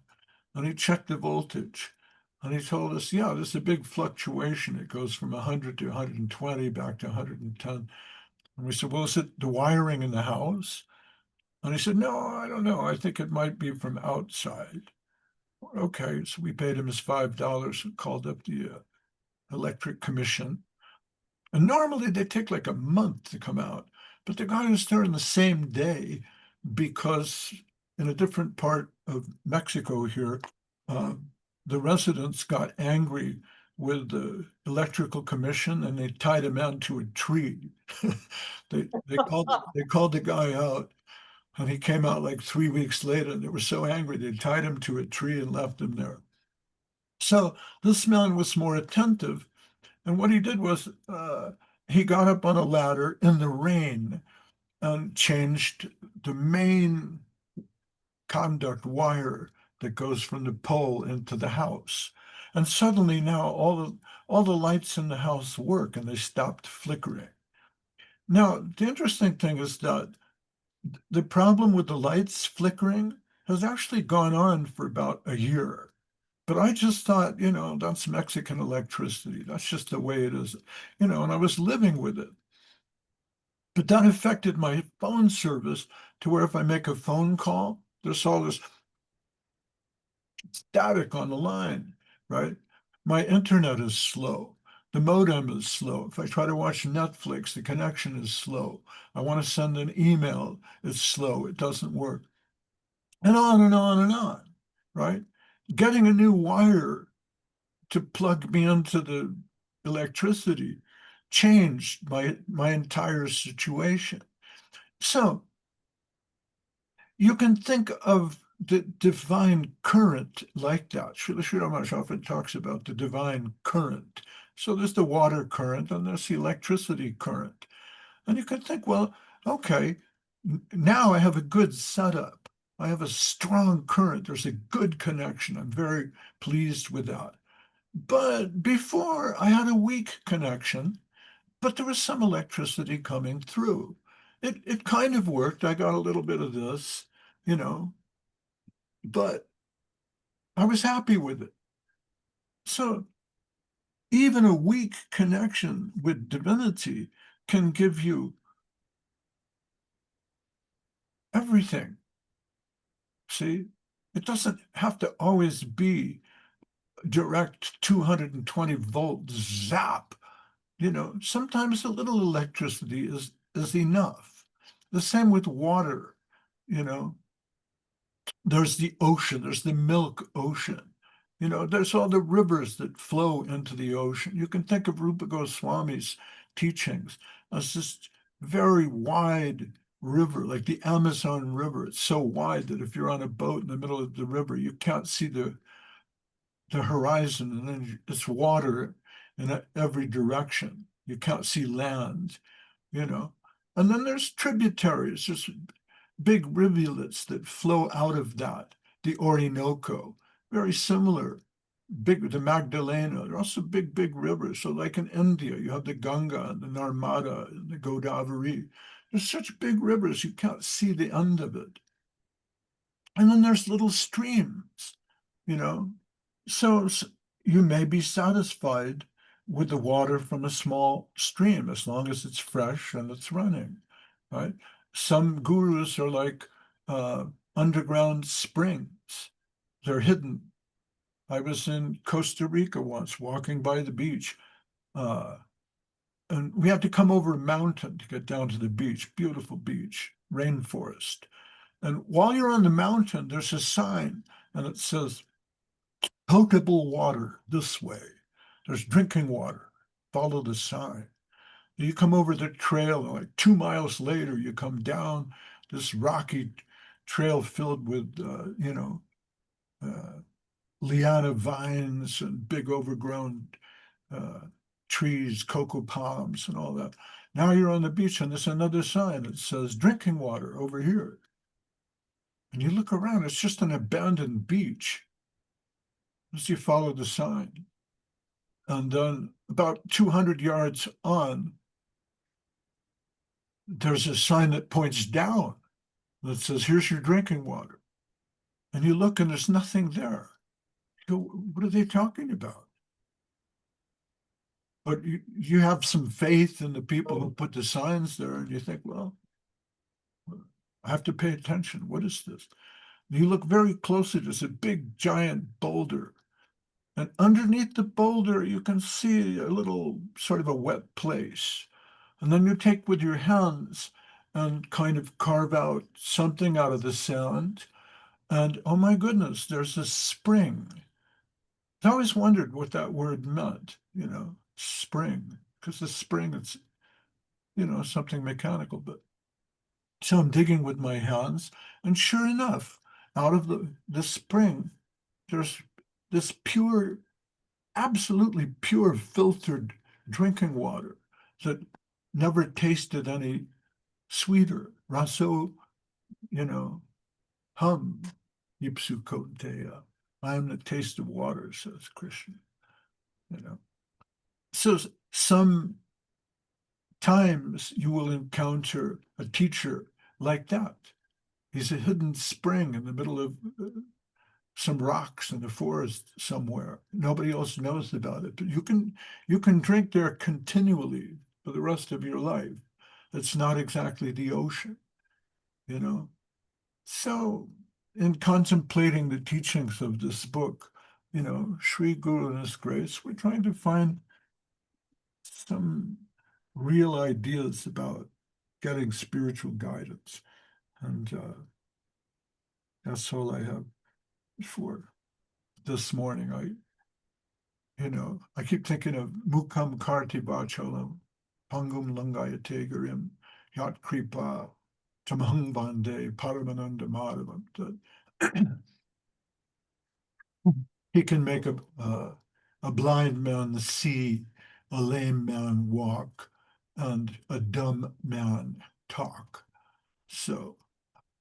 And he checked the voltage. And he told us, yeah, there's a big fluctuation. It goes from 100 to 120 back to 110. And we said, well, is it the wiring in the house? And he said, no, I don't know. I think it might be from outside. Okay, so we paid him his $5 and called up the electric commission. And normally they take like a month to come out, but the guy was there in the same day because in a different part of Mexico here, uh, the residents got angry with the electrical commission and they tied him down to a tree. They called the guy out and he came out like 3 weeks later and they were so angry they tied him to a tree and left him there. So this man was more attentive. And what he did was he got up on a ladder in the rain and changed the main conduct wire that goes from the pole into the house. And suddenly now all the lights in the house work and they stopped flickering. Now, the interesting thing is that the problem with the lights flickering has actually gone on for about a year. But I just thought, that's Mexican electricity. That's just the way it is, and I was living with it. But that affected my phone service to where if I make a phone call, there's all this static on the line, right? My internet is slow. The modem is slow. If I try to watch Netflix, the connection is slow. I want to send an email, it's slow. It doesn't work. And on and on and on, right? Getting a new wire to plug me into the electricity changed my entire situation. So you can think of the divine current like that. Srila Sri Ramakrishna often talks about the divine current. So there's the water current and there's the electricity current. And you can think, well, okay, now I have a good setup. I have a strong current. There's a good connection. I'm very pleased with that. But before I had a weak connection, but there was some electricity coming through. It kind of worked. I got a little bit of this, but I was happy with it. So even a weak connection with divinity can give you everything. See, it doesn't have to always be direct 220 volt zap. Sometimes a little electricity is enough. The same with water, you know. There's the ocean, there's the milk ocean. There's all the rivers that flow into the ocean. You can think of Rupa Goswami's teachings as this very wide river, like the Amazon River. It's so wide that if you're on a boat in the middle of the river, you can't see the horizon, and then it's water in every direction. You can't see land, you know. And then there's tributaries, there's big rivulets that flow out of that. The Orinoco, very similar. The Magdalena, they're also big, big rivers. So like in India, you have the Ganga and the Narmada and the Godavari. There's such big rivers, you can't see the end of it. And then there's little streams, you know. So you may be satisfied with the water from a small stream as long as it's fresh and it's running, right? Some gurus are like underground springs. They're hidden. I was in Costa Rica once, walking by the beach, and we had to come over a mountain to get down to the beach. Beautiful beach, rainforest. And while you're on the mountain, there's a sign, and it says, potable water this way. There's drinking water. Follow the sign. You come over the trail, and like 2 miles later, you come down this rocky trail filled with, liana vines and big overgrown uh, trees, cocoa palms, and all that. Now you're on the beach, and there's another sign that says drinking water over here. And you look around, it's just an abandoned beach as you follow the sign. And then about 200 yards on, there's a sign that points down that says, here's your drinking water. And you look and there's nothing there. You go, what are they talking about? But you have some faith in the people who put the signs there, and you think, well, I have to pay attention. What is this? And you look very closely, there's a big giant boulder. And underneath the boulder, you can see a little sort of a wet place. And then you take with your hands and kind of carve out something out of the sand. And oh my goodness, there's a spring. I always wondered what that word meant, spring, because the spring, it's, something mechanical. But so I'm digging with my hands, and sure enough, out of the spring, there's this pure, absolutely pure filtered drinking water that never tasted any sweeter. Raso, hum, ipsu koteya. I am the taste of water, says Krishna. So sometimes you will encounter a teacher like that. He's a hidden spring in the middle of some rocks in the forest somewhere. Nobody else knows about it, but you can drink there continually for the rest of your life. It's not exactly the ocean, you know. So in contemplating the teachings of this book, Sri Guru and His Grace, we're trying to find some real ideas about getting spiritual guidance. And that's all I have for this morning. I keep thinking of Mukam Karti Vachalam, Pangum Langayate Garim, Yat Kripa, Tamahang Vande, Paramananda Madhavam, that he can make a blind man see, a lame man walk, and a dumb man talk. So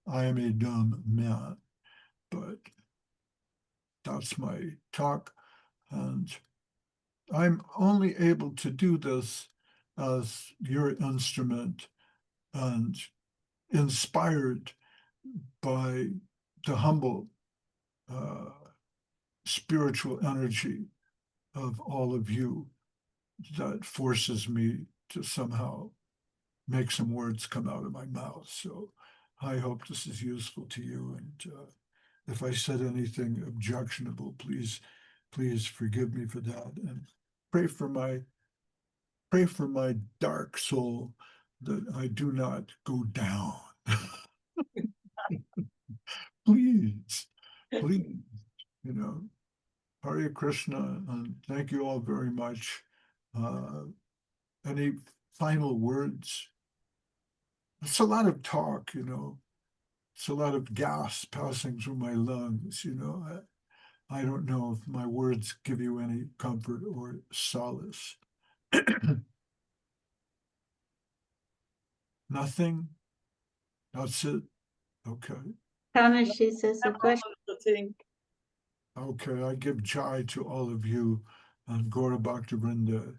I am a dumb man, but that's my talk. And I'm only able to do this as your instrument and inspired by the humble spiritual energy of all of you that forces me to somehow make some words come out of my mouth. So I hope this is useful to you. And if I said anything objectionable, please forgive me for that. And pray for my dark soul that I do not go down. Please, Hare Krishna, and thank you all very much. Any final words? It's a lot of talk, it's a lot of gas passing through my lungs, I don't know if my words give you any comfort or solace. Nothing? That's it? Okay. Kanishi says a question. Okay, I give jai to all of you and Gaura Bhaktivinoda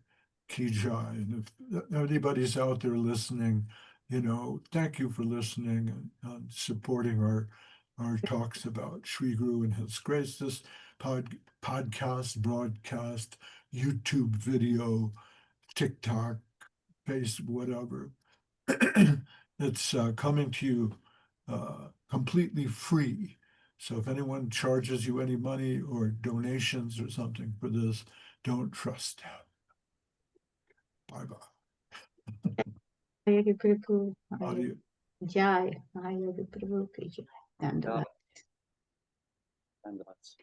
ki jai. And if anybody's out there listening, thank you for listening and supporting our talks about Sri Guru and His Grace. This podcast, broadcast, YouTube video, TikTok, Facebook, whatever, It's coming to you completely free. So if anyone charges you any money or donations or something for this, don't trust them. Bye-bye. Hare Prabhu, How do Hare you? Jai, Hare Prabhu ki Jai. Dandavad. And that's